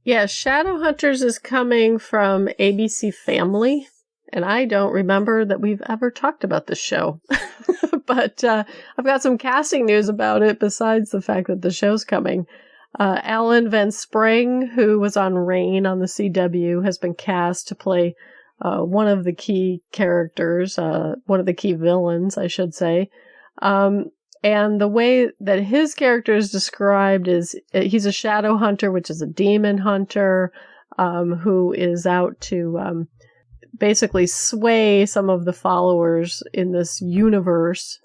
Yeah, Shadowhunters is coming from ABC Family, and I don't remember that we've ever talked about this show. But I've got some casting news about it besides the fact that the show's coming. Alan Van Sprang, who was on Reign on the CW, has been cast to play one of the key characters, one of the key villains, I should say. And the way that his character is described is he's a shadow hunter, which is a demon hunter, who is out to basically sway some of the followers in this universe.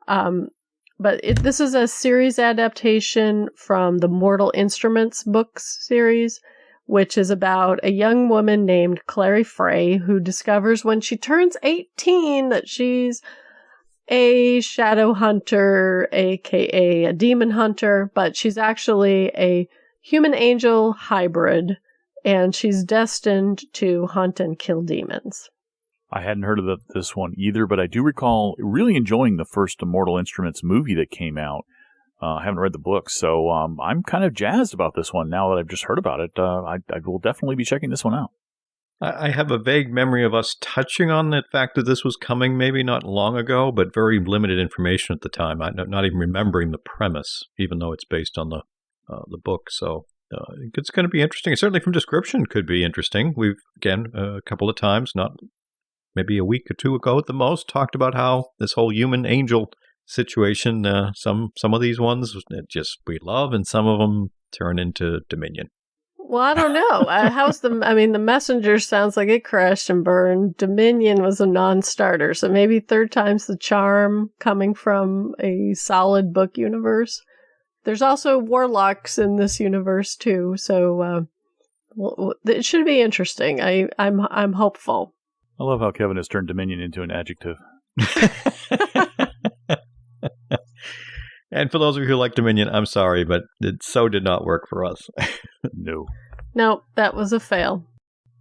But this is a series adaptation from the Mortal Instruments books series, which is about a young woman named Clary Frey who discovers when she turns 18 that she's a shadow hunter, aka a demon hunter, but she's actually a human angel hybrid, and she's destined to hunt and kill demons. I hadn't heard of this one either, but I do recall really enjoying the first Mortal Instruments movie that came out. I haven't read the book, so I'm kind of jazzed about this one now that I've just heard about it. I will definitely be checking this one out. I have a vague memory of us touching on the fact that this was coming maybe not long ago, but very limited information at the time. I'm not even remembering the premise, even though it's based on the book. So it's going to be interesting. Certainly from description could be interesting. We've, again, a couple of times, not maybe a week or two ago at the most, talked about how this whole human angel situation, some of these ones just we love, and some of them turn into Dominion. Well, I don't know. The Messenger sounds like it crashed and burned. Dominion was a non-starter, so maybe third time's the charm coming from a solid book universe. There's also warlocks in this universe too, so it should be interesting. I'm hopeful. I love how Kevin has turned Dominion into an adjective. And for those of you who like Dominion, I'm sorry, but it so did not work for us. No, that was a fail.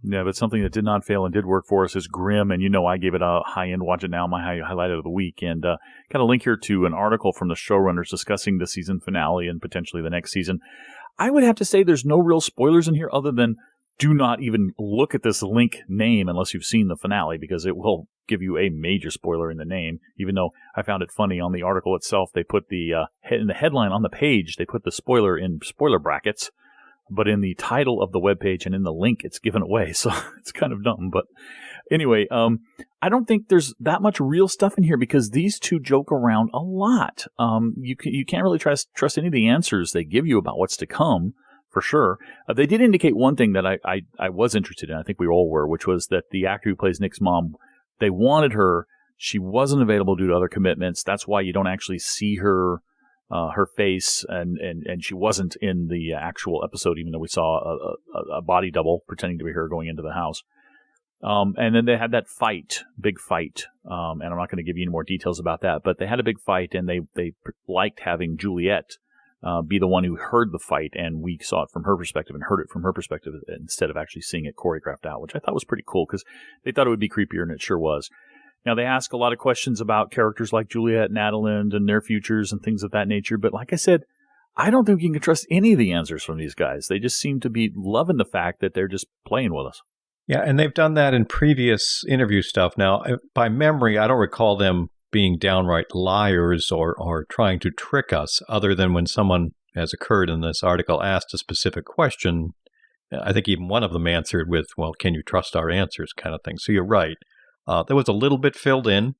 Yeah, but something that did not fail and did work for us is Grimm, and I gave it a high-end watch it now, my highlight of the week, and got a link here to an article from the showrunners discussing the season finale and potentially the next season. I would have to say there's no real spoilers in here other than do not even look at this link name unless you've seen the finale, because it will give you a major spoiler in the name, even though I found it funny on the article itself. They put in the headline on the page, they put the spoiler in spoiler brackets, but in the title of the webpage and in the link, it's given away. So it's kind of dumb. But anyway, I don't think there's that much real stuff in here because these two joke around a lot. You can't really trust any of the answers they give you about what's to come, for sure. They did indicate one thing that I was interested in. I think we all were, which was that the actor who plays Nick's mom, they wanted her. She wasn't available due to other commitments. That's why you don't actually see her face, and she wasn't in the actual episode, even though we saw a body double pretending to be her going into the house. And then they had that big fight, and I'm not going to give you any more details about that, but they had a big fight, and they liked having Juliet be the one who heard the fight, and we saw it from her perspective and heard it from her perspective instead of actually seeing it choreographed out, which I thought was pretty cool because they thought it would be creepier, and it sure was. Now, they ask a lot of questions about characters like Juliet and Adeline and their futures and things of that nature. But like I said, I don't think you can trust any of the answers from these guys. They just seem to be loving the fact that they're just playing with us. Yeah, and they've done that in previous interview stuff. Now, by memory, I don't recall them being downright liars or trying to trick us, other than when someone, as occurred in this article, asked a specific question. I think even one of them answered with, well, can you trust our answers kind of thing. So you're right. There was a little bit filled in,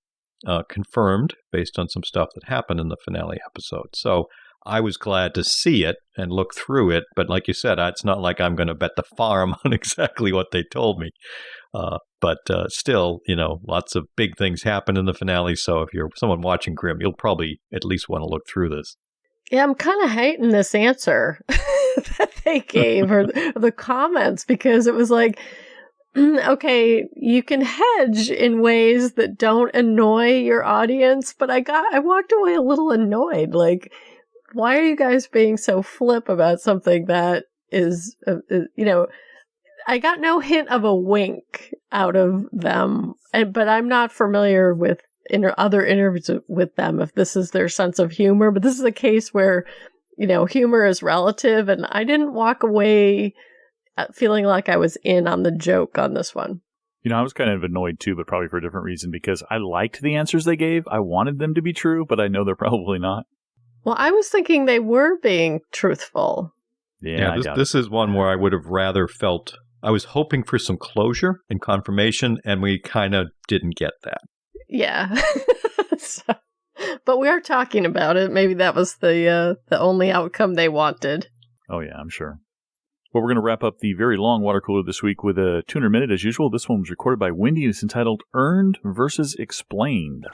confirmed, based on some stuff that happened in the finale episode. So I was glad to see it and look through it. But like you said, it's not like I'm going to bet the farm on exactly what they told me. But still, lots of big things happen in the finale. So if you're someone watching Grimm, you'll probably at least want to look through this. Yeah, I'm kind of hating this answer that they gave or the comments, because it was like, okay, you can hedge in ways that don't annoy your audience, but I walked away a little annoyed. Like, why are you guys being so flip about something that is, I got no hint of a wink out of them, but I'm not familiar with other interviews with them if this is their sense of humor. But this is a case where, humor is relative, and I didn't walk away feeling like I was in on the joke on this one. I was kind of annoyed too, but probably for a different reason, because I liked the answers they gave. I wanted them to be true, but I know they're probably not. Well, I was thinking they were being truthful. Yeah, this is one where I would have rather felt, I was hoping for some closure and confirmation, and we kind of didn't get that. Yeah. But we are talking about it. Maybe that was the only outcome they wanted. Oh, yeah, I'm sure. Well, we're going to wrap up the very long water cooler this week with a Tuner Minute as usual. This one was recorded by Wendy and it's entitled Earned versus Explained.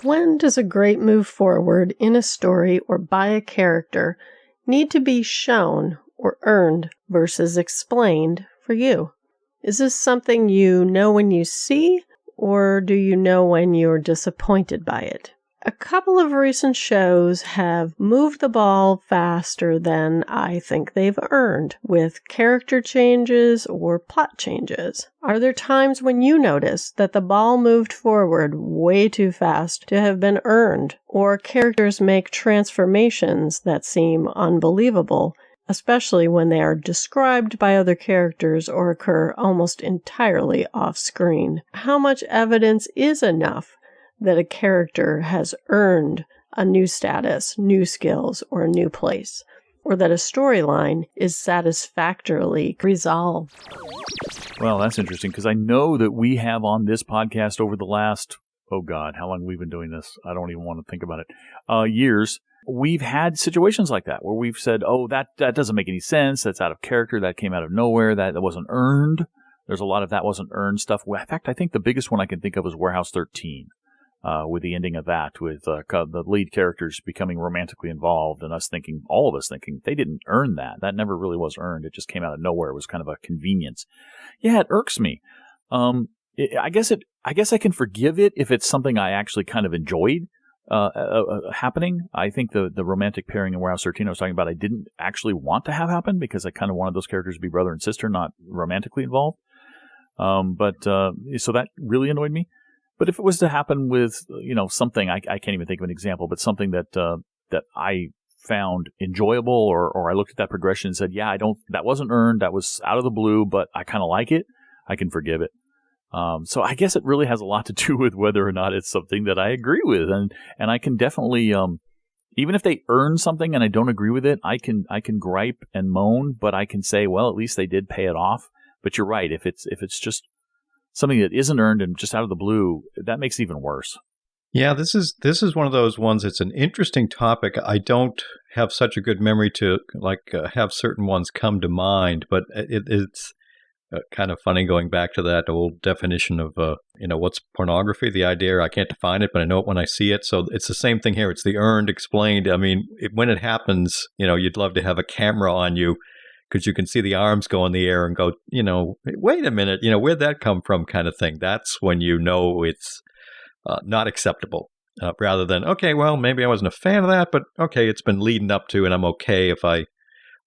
When does a great move forward in a story or by a character need to be shown or earned versus explained for you? Is this something you know when you see, or do you know when you're disappointed by it? A couple of recent shows have moved the ball faster than I think they've earned, with character changes or plot changes. Are there times when you notice that the ball moved forward way too fast to have been earned, or characters make transformations that seem unbelievable, especially when they are described by other characters or occur almost entirely off-screen? How much evidence is enough that a character has earned a new status, new skills, or a new place, or that a storyline is satisfactorily resolved? Well, that's interesting, because I know that we have on this podcast over the last, oh God, how long have we been doing this? I don't even want to think about it. Years. We've had situations like that where we've said, oh, that doesn't make any sense. That's out of character. That came out of nowhere. That wasn't earned. There's a lot of that wasn't earned stuff. In fact, I think the biggest one I can think of is Warehouse 13. With the ending of that, with the lead characters becoming romantically involved, and all of us thinking, they didn't earn that. That never really was earned. It just came out of nowhere. It was kind of a convenience. Yeah, it irks me. I guess I can forgive it if it's something I actually kind of enjoyed. happening. I think the romantic pairing in Warehouse 13 I was talking about, I didn't actually want to have happen because I kind of wanted those characters to be brother and sister, not romantically involved. So that really annoyed me. But if it was to happen with, something, I can't even think of an example, but something that I found enjoyable, or I looked at that progression and said, yeah, that wasn't earned, that was out of the blue, but I kind of like it, I can forgive it. So I guess it really has a lot to do with whether or not it's something that I agree with, and I can definitely, even if they earn something and I don't agree with it, I can gripe and moan, but I can say, well, at least they did pay it off. But you're right, if it's just something that isn't earned and just out of the blue, that makes it even worse. Yeah, this is one of those ones. It's an interesting topic. I don't have such a good memory to have certain ones come to mind, but it's kind of funny going back to that old definition of what's pornography. The idea, I can't define it, but I know it when I see it. So it's the same thing here. It's the earned, explained. I mean, when it happens, you'd love to have a camera on you, because you can see the arms go in the air and go, wait a minute, where'd that come from, kind of thing. That's when it's not acceptable, rather than, okay, well, maybe I wasn't a fan of that, but okay, it's been leading up to, and I'm okay if I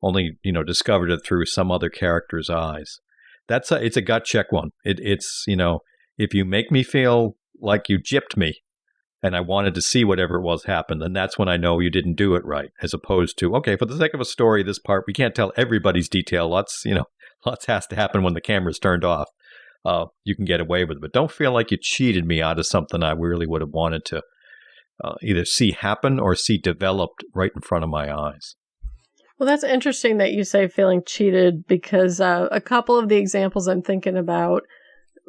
only, discovered it through some other character's eyes. It's a gut check one. It's if you make me feel like you gypped me and I wanted to see whatever it was happen, then that's when I know you didn't do it right, as opposed to, okay, for the sake of a story, this part, we can't tell everybody's detail. Lots has to happen when the camera's turned off. You can get away with it, but don't feel like you cheated me out of something I really would have wanted to either see happen or see developed right in front of my eyes. Well, that's interesting that you say feeling cheated, because a couple of the examples I'm thinking about,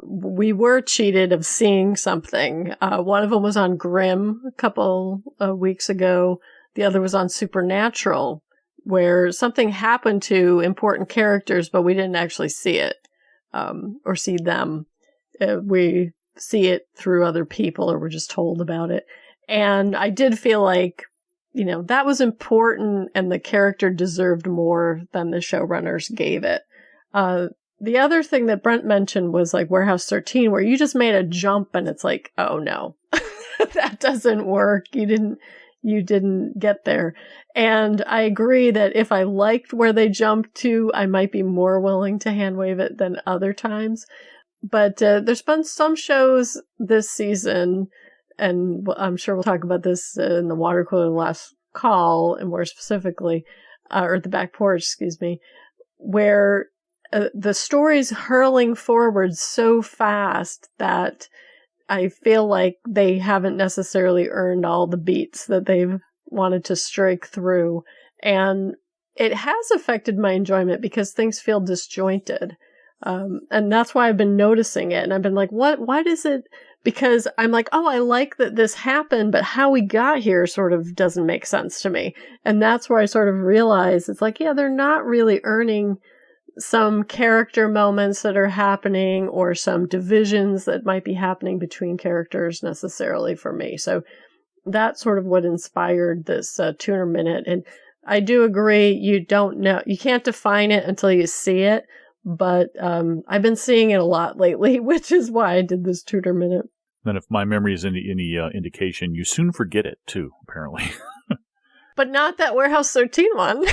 we were cheated of seeing something. One of them was on Grimm a couple of weeks ago. The other was on Supernatural, where something happened to important characters, but we didn't actually see it or see them. We see it through other people, or we're just told about it. And I did feel like, that was important and the character deserved more than the showrunners gave it. The other thing that Brent mentioned was like Warehouse 13, where you just made a jump and it's like, oh no, that doesn't work. You didn't get there. And I agree that if I liked where they jumped to, I might be more willing to hand wave it than other times. But there's been some shows this season, and I'm sure we'll talk about this in the water cooler last call, and more specifically, or the back porch, excuse me, where the story's hurling forward so fast that I feel like they haven't necessarily earned all the beats that they've wanted to strike through. And it has affected my enjoyment because things feel disjointed. And that's why I've been noticing it. And I've been like, why does it? Because I'm like, oh, I like that this happened, but how we got here sort of doesn't make sense to me. And that's where I sort of realize it's like, yeah, they're not really earning some character moments that are happening or some divisions that might be happening between characters necessarily for me. So that's sort of what inspired this Tuner Minute. And I do agree, you don't know, you can't define it until you see it. But I've been seeing it a lot lately, which is why I did this Tuner Minute. Then if my memory is any indication, you soon forget it too, apparently. But not that Warehouse 13 one.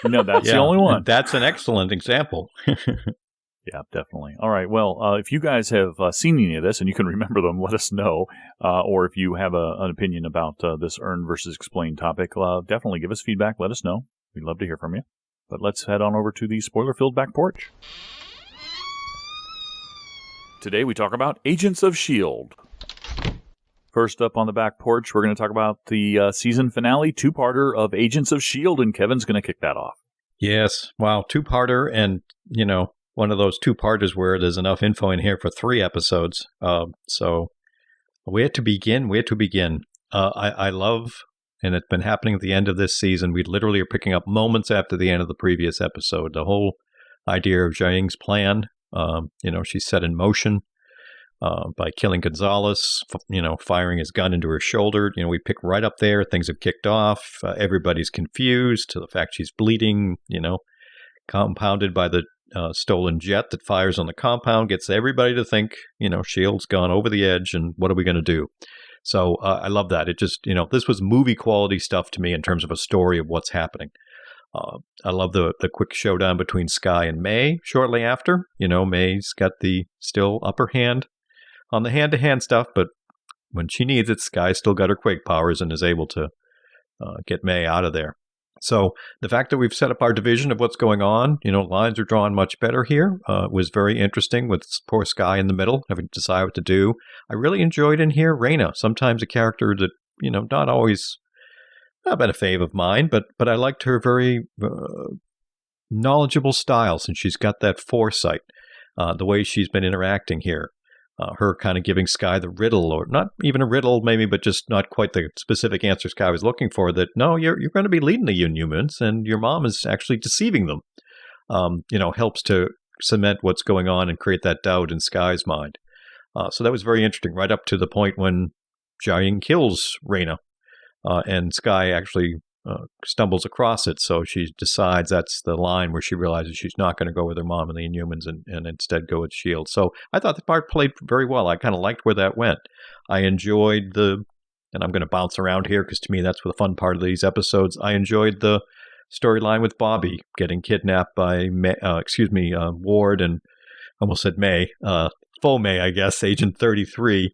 No, that's the only one. That's an excellent example. Yeah, definitely. All right. Well, if you guys have seen any of this and you can remember them, let us know. Or if you have an opinion about this earned versus explained topic, definitely give us feedback. Let us know. We'd love to hear from you. But let's head on over to the spoiler-filled back porch. Today we talk about Agents of S.H.I.E.L.D. First up on the back porch, we're going to talk about the season finale, two-parter of Agents of S.H.I.E.L.D., and Kevin's going to kick that off. Yes. Wow, two-parter, and, one of those two-parters where there's enough info in here for 3 episodes. So where to begin? I love... And it's been happening at the end of this season. We literally are picking up moments after the end of the previous episode. The whole idea of Jiaying's plan, she's set in motion by killing Gonzalez, firing his gun into her shoulder. We pick right up there. Things have kicked off. Everybody's confused to the fact she's bleeding, compounded by the stolen jet that fires on the compound, gets everybody to think, S.H.I.E.L.D.'s gone over the edge, and what are we going to do? So I love that. It just, this was movie quality stuff to me in terms of a story of what's happening. I love the quick showdown between Skye and May shortly after. May's got the still upper hand on the hand-to-hand stuff, but when she needs it, Skye's still got her quake powers and is able to get May out of there. So the fact that we've set up our division of what's going on, lines are drawn much better here, was very interesting with poor Skye in the middle, having to decide what to do. I really enjoyed in here Raina, sometimes a character that, not always been a fave of mine, but I liked her very knowledgeable style since she's got that foresight, the way she's been interacting here. Her kind of giving Skye the riddle, or not even a riddle maybe, but just not quite the specific answer Skye was looking for, that no, you're going to be leading the Inhumans and your mom is actually deceiving them, helps to cement what's going on and create that doubt in Skye's mind. So that was very interesting, right up to the point when Jia-Ying kills Raina, and Skye actually stumbles across it, so she decides that's the line where she realizes she's not going to go with her mom and the Inhumans and instead go with S.H.I.E.L.D. So I thought the part played very well. I kind of liked where that went. I enjoyed and I'm going to bounce around here because to me that's the fun part of these episodes, I enjoyed the storyline with Bobby getting kidnapped by Ward and almost said May, faux May, I guess, Agent 33,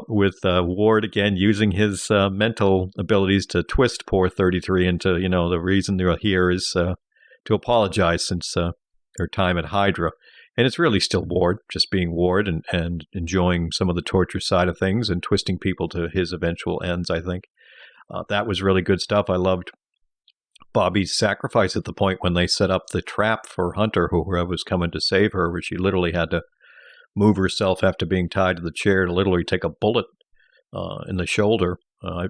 with Ward again using his mental abilities to twist poor 33 into, the reason they're here is to apologize since her time at Hydra. And it's really still Ward, just being Ward and enjoying some of the torture side of things and twisting people to his eventual ends, I think. That was really good stuff. I loved Bobby's sacrifice at the point when they set up the trap for Hunter, whoever was coming to save her, where she literally had to move herself after being tied to the chair to literally take a bullet in the shoulder.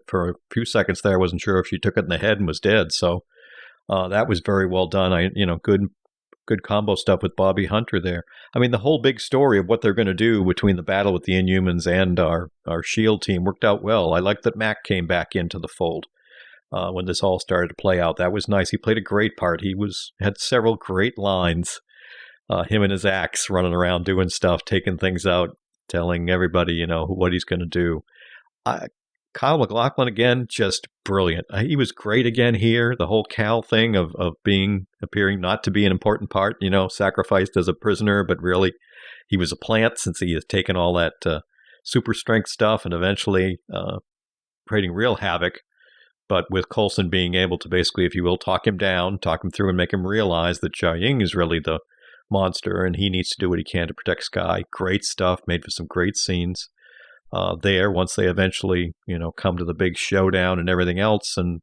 For a few seconds there, I wasn't sure if she took it in the head and was dead. So that was very well done. Good combo stuff with Bobby Hunter there. I mean, the whole big story of what they're going to do between the battle with the Inhumans and our S.H.I.E.L.D. team worked out well. I liked that Mac came back into the fold when this all started to play out. That was nice. He played a great part. He had several great lines. Him and his axe running around doing stuff, taking things out, telling everybody, what he's going to do. Kyle MacLachlan, again, just brilliant. He was great again here. The whole Cal thing of appearing not to be an important part, sacrificed as a prisoner, but really he was a plant since he has taken all that super strength stuff and eventually creating real havoc. But with Coulson being able to basically, if you will, talk him down, talk him through and make him realize that Jia-Ying is really the monster and he needs to do what he can to protect Skye. Great stuff, made for some great scenes there once they eventually, come to the big showdown and everything else. And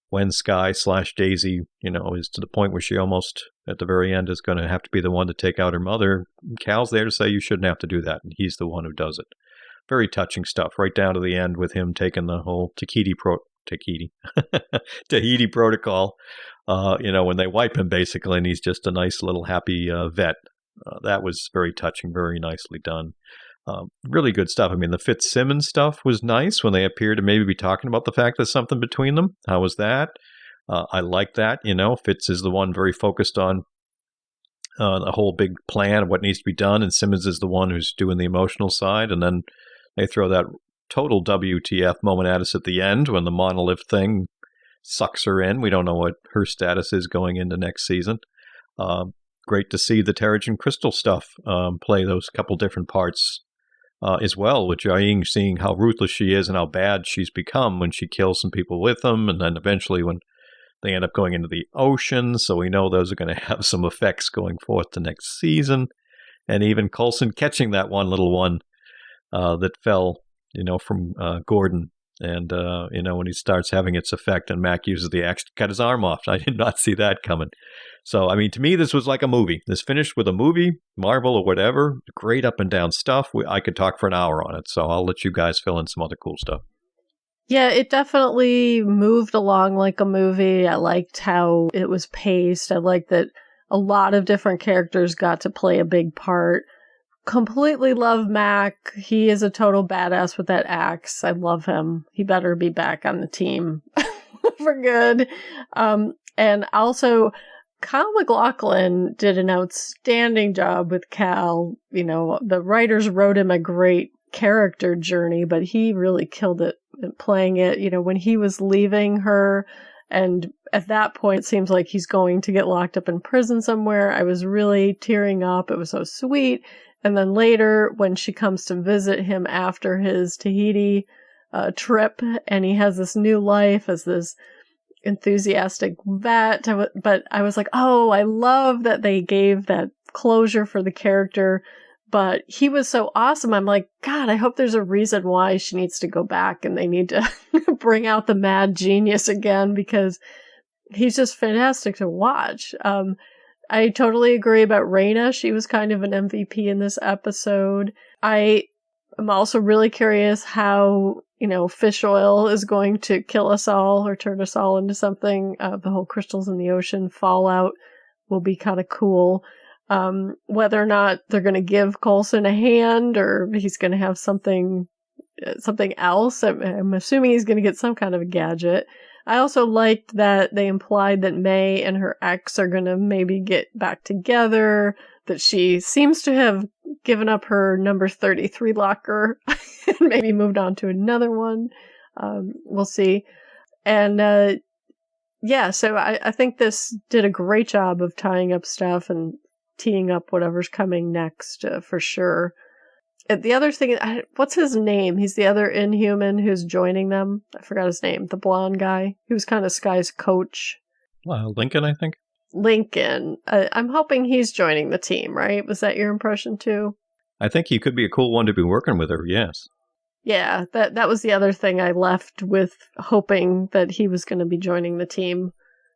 when Skye / Daisy, is to the point where she almost at the very end is going to have to be the one to take out her mother, Cal's there to say you shouldn't have to do that. And he's the one who does it. Very touching stuff, right down to the end with him taking the whole Tahiti protocol, when they wipe him basically, and he's just a nice little happy vet. That was very touching, very nicely done. Really good stuff. I mean, the Fitzsimmons stuff was nice when they appear to maybe be talking about the fact there's something between them. How was that? I like that. Fitz is the one very focused on the whole big plan of what needs to be done, and Simmons is the one who's doing the emotional side, and then they throw that total WTF moment at us at the end when the monolith thing sucks her in. We don't know what her status is going into next season. Great to see the Terrigen Crystal stuff play those couple different parts as well, with Jia-Ying seeing how ruthless she is and how bad she's become when she kills some people with them, and then eventually when they end up going into the ocean, so we know those are going to have some effects going forth the next season. And even Coulson catching that one little one that fell from Gordon. And, when he starts having its effect and Mac uses the axe to cut his arm off. I did not see that coming. So, I mean, to me, this was like a movie. This finished with a movie, Marvel or whatever. Great up and down stuff. I could talk for an hour on it. So I'll let you guys fill in some other cool stuff. Yeah, it definitely moved along like a movie. I liked how it was paced. I liked that a lot of different characters got to play a big part. Completely love Mac. He is a total badass with that axe. I love him. He better be back on the team for good. And also, Kyle MacLachlan did an outstanding job with Cal. The writers wrote him a great character journey, but he really killed it playing it. You know, when he was leaving her, and at that point it seems like he's going to get locked up in prison somewhere, I was really tearing up. It was so sweet. And then later, when she comes to visit him after his Tahiti trip, and he has this new life as this enthusiastic vet, but I was like, oh, I love that they gave that closure for the character. But he was so awesome. I'm like, God, I hope there's a reason why she needs to go back and they need to bring out the mad genius again, because he's just fantastic to watch. I totally agree about Raina. She was kind of an MVP in this episode. I am also really curious how, you know, fish oil is going to kill us all or turn us all into something. The whole crystals in the ocean fallout will be kind of cool. Whether or not they're going to give Coulson a hand or he's going to have something else. I'm assuming he's going to get some kind of a gadget. I also liked that they implied that May and her ex are going to maybe get back together, that she seems to have given up her number 33 locker and maybe moved on to another one. We'll see. And so I think this did a great job of tying up stuff and teeing up whatever's coming next for sure. The other thing, what's his name? He's the other Inhuman who's joining them. I forgot his name. The blonde guy. He was kind of Sky's coach. Lincoln, I think. Lincoln. I'm hoping he's joining the team, right? Was that your impression too? I think he could be a cool one to be working with her, yes. Yeah, that was the other thing I left with, hoping that he was going to be joining the team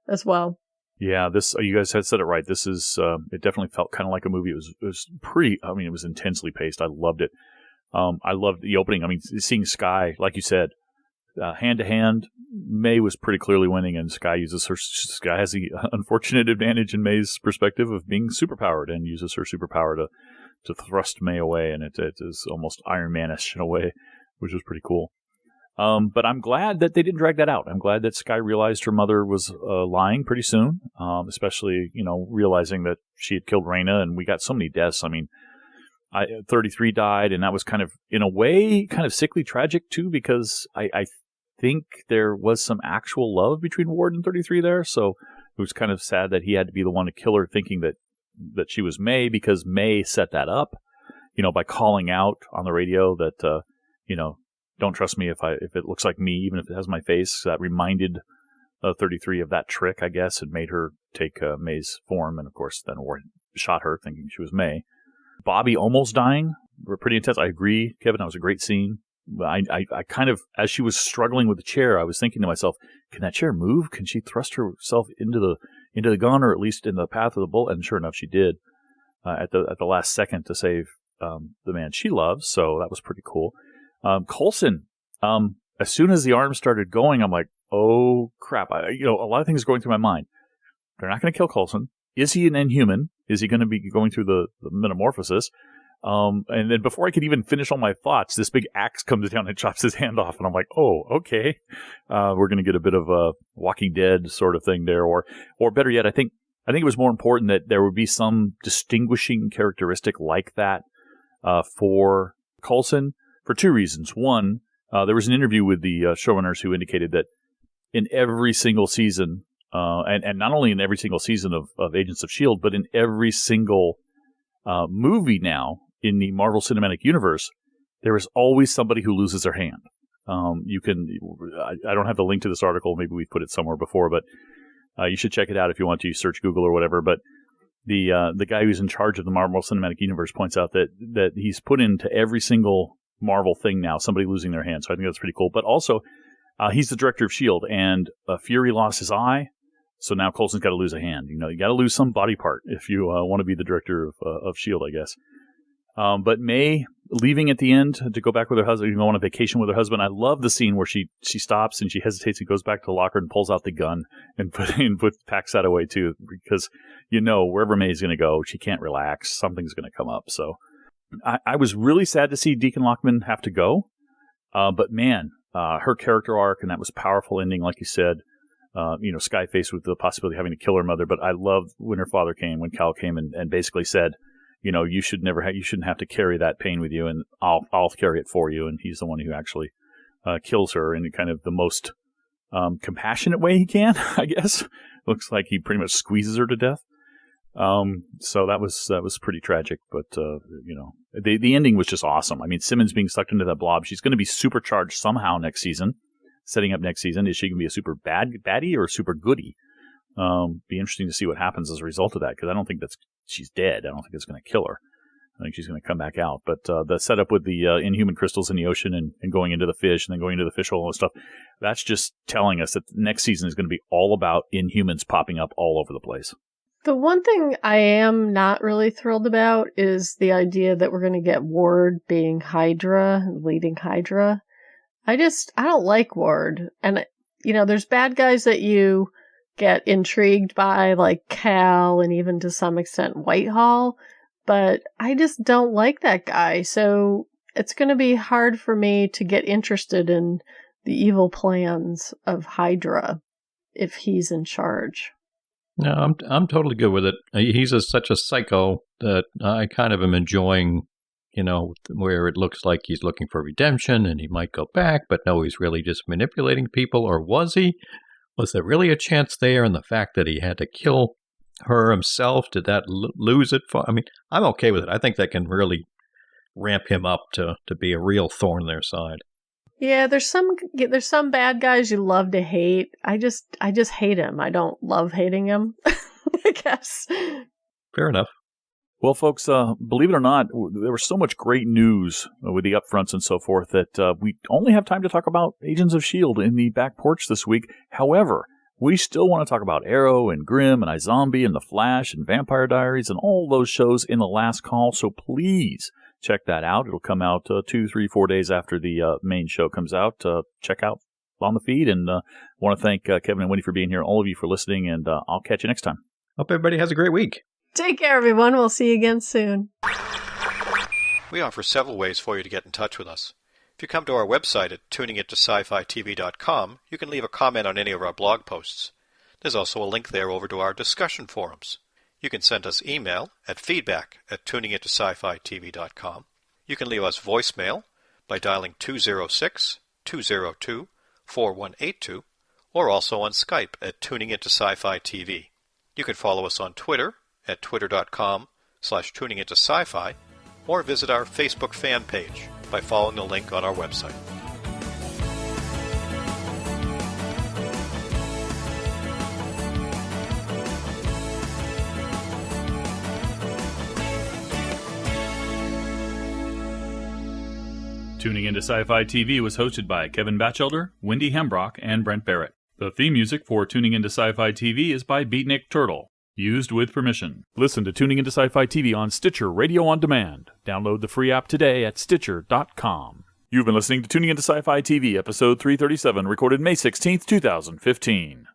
as well. Yeah, you guys had said it right. This is, it definitely felt kind of like a movie. It was pretty, I mean, it was intensely paced. I loved it. I loved the opening. I mean, seeing Sky, like you said, hand to hand, May was pretty clearly winning, and Sky has the unfortunate advantage in May's perspective of being superpowered and uses her superpower to thrust May away, and it is almost Iron Man-ish in a way, which was pretty cool. But I'm glad that they didn't drag that out. I'm glad that Sky realized her mother was lying pretty soon, especially, you know, realizing that she had killed Raina, and we got so many deaths. I mean, 33 died, and that was kind of, in a way, kind of sickly tragic, too, because I think there was some actual love between Ward and 33 there, so it was kind of sad that he had to be the one to kill her, thinking that she was May, because May set that up, you know, by calling out on the radio that, you know, don't trust me if it looks like me, even if it has my face. That reminded 33 of that trick, I guess, and made her take May's form. And of course, then Ward shot her, thinking she was May. Bobby almost dying were pretty intense. I agree, Kevin. That was a great scene. I kind of, as she was struggling with the chair, I was thinking to myself, can that chair move? Can she thrust herself into the gun, or at least in the path of the bullet? And sure enough, she did at the last second to save the man she loves. So that was pretty cool. Coulson, as soon as the arm started going, I'm like, oh crap. A lot of things going through my mind. They're not going to kill Coulson. Is he an Inhuman? Is he going to be going through the metamorphosis? And then before I could even finish all my thoughts, this big axe comes down and chops his hand off. And I'm like, oh, okay. We're going to get a bit of a Walking Dead sort of thing there. Or better yet, I think it was more important that there would be some distinguishing characteristic like that for Coulson. For two reasons. One, there was an interview with the showrunners who indicated that in every single season, and not only in every single season of Agents of S.H.I.E.L.D., but in every single movie now in the Marvel Cinematic Universe, there is always somebody who loses their hand. I don't have the link to this article. Maybe we've put it somewhere before, but you should check it out if you want to. Search Google or whatever. But the guy who's in charge of the Marvel Cinematic Universe points out that he's put into every single Marvel thing now somebody losing their hand. So I think that's pretty cool. But also, he's the director of S.H.I.E.L.D., and Fury lost his eye, so now Coulson's got to lose a hand. You know, you got to lose some body part if you want to be the director of S.H.I.E.L.D., I guess. But May leaving at the end to go back with her husband, go on a vacation with her husband. I love the scene where she stops and she hesitates and goes back to the locker and pulls out the gun and packs that away too, because wherever May's going to go, she can't relax. Something's going to come up. So I was really sad to see Deacon Lockman have to go, but man, her character arc, and that was a powerful ending, like you said. Sky faced with the possibility of having to kill her mother, but I loved when her father came, when Cal came and basically said, you shouldn't have to carry that pain with you, and I'll carry it for you. And he's the one who actually kills her in kind of the most compassionate way he can, I guess. Looks like he pretty much squeezes her to death. So that was pretty tragic, but the ending was just awesome. I mean, Simmons being sucked into that blob. She's going to be supercharged somehow next season. Setting up next season, is she going to be a super baddie or a super goodie? Be interesting to see what happens as a result of that, because I don't think she's dead. I don't think it's going to kill her. I think she's going to come back out. But the setup with the inhuman crystals in the ocean and going into the fish and then going into the fish hole and stuff, that's just telling us that next season is going to be all about Inhumans popping up all over the place. The one thing I am not really thrilled about is the idea that we're going to get Ward being Hydra, leading Hydra. I don't like Ward. And, there's bad guys that you get intrigued by, like Cal and even to some extent Whitehall, but I just don't like that guy. So it's going to be hard for me to get interested in the evil plans of Hydra if he's in charge. No, I'm totally good with it. He's such a psycho that I kind of am enjoying, where it looks like he's looking for redemption and he might go back, but no, he's really just manipulating people. Or was he? Was there really a chance there? And the fact that he had to kill her himself, did that lose it for? I mean, I'm okay with it. I think that can really ramp him up to be a real thorn in their side. Yeah, there's some bad guys you love to hate. I just hate him. I don't love hating him, I guess. Fair enough. Well, folks, believe it or not, there was so much great news with the upfronts and so forth that we only have time to talk about Agents of S.H.I.E.L.D. in the back porch this week. However, we still want to talk about Arrow and Grimm and iZombie and The Flash and Vampire Diaries and all those shows in the last call, so please check that out. It'll come out 2, 3, 4 days after the main show comes out. Check out on the feed, and want to thank Kevin and Wendy for being here, all of you for listening, and I'll catch you next time. Hope everybody has a great week. Take care, everyone. We'll see you again soon. We offer several ways for you to get in touch with us. If you come to our website at tuningintoscifitv.com, you can leave a comment on any of our blog posts. There's also a link there over to our discussion forums. You can send us email at feedback@tuningintoscifitv.com. You can leave us voicemail by dialing 206-202-4182, or also on Skype at Tuning Into Sci-Fi TV. You can follow us on Twitter at twitter.com/tuningintosci-fi, or visit our Facebook fan page by following the link on our website. Tuning Into Sci-Fi TV was hosted by Kevin Batchelder, Wendy Hembrock, and Brent Barrett. The theme music for Tuning Into Sci-Fi TV is by Beatnik Turtle. Used with permission. Listen to Tuning Into Sci-Fi TV on Stitcher Radio on Demand. Download the free app today at Stitcher.com. You've been listening to Tuning Into Sci-Fi TV, episode 337, recorded May 16th, 2015.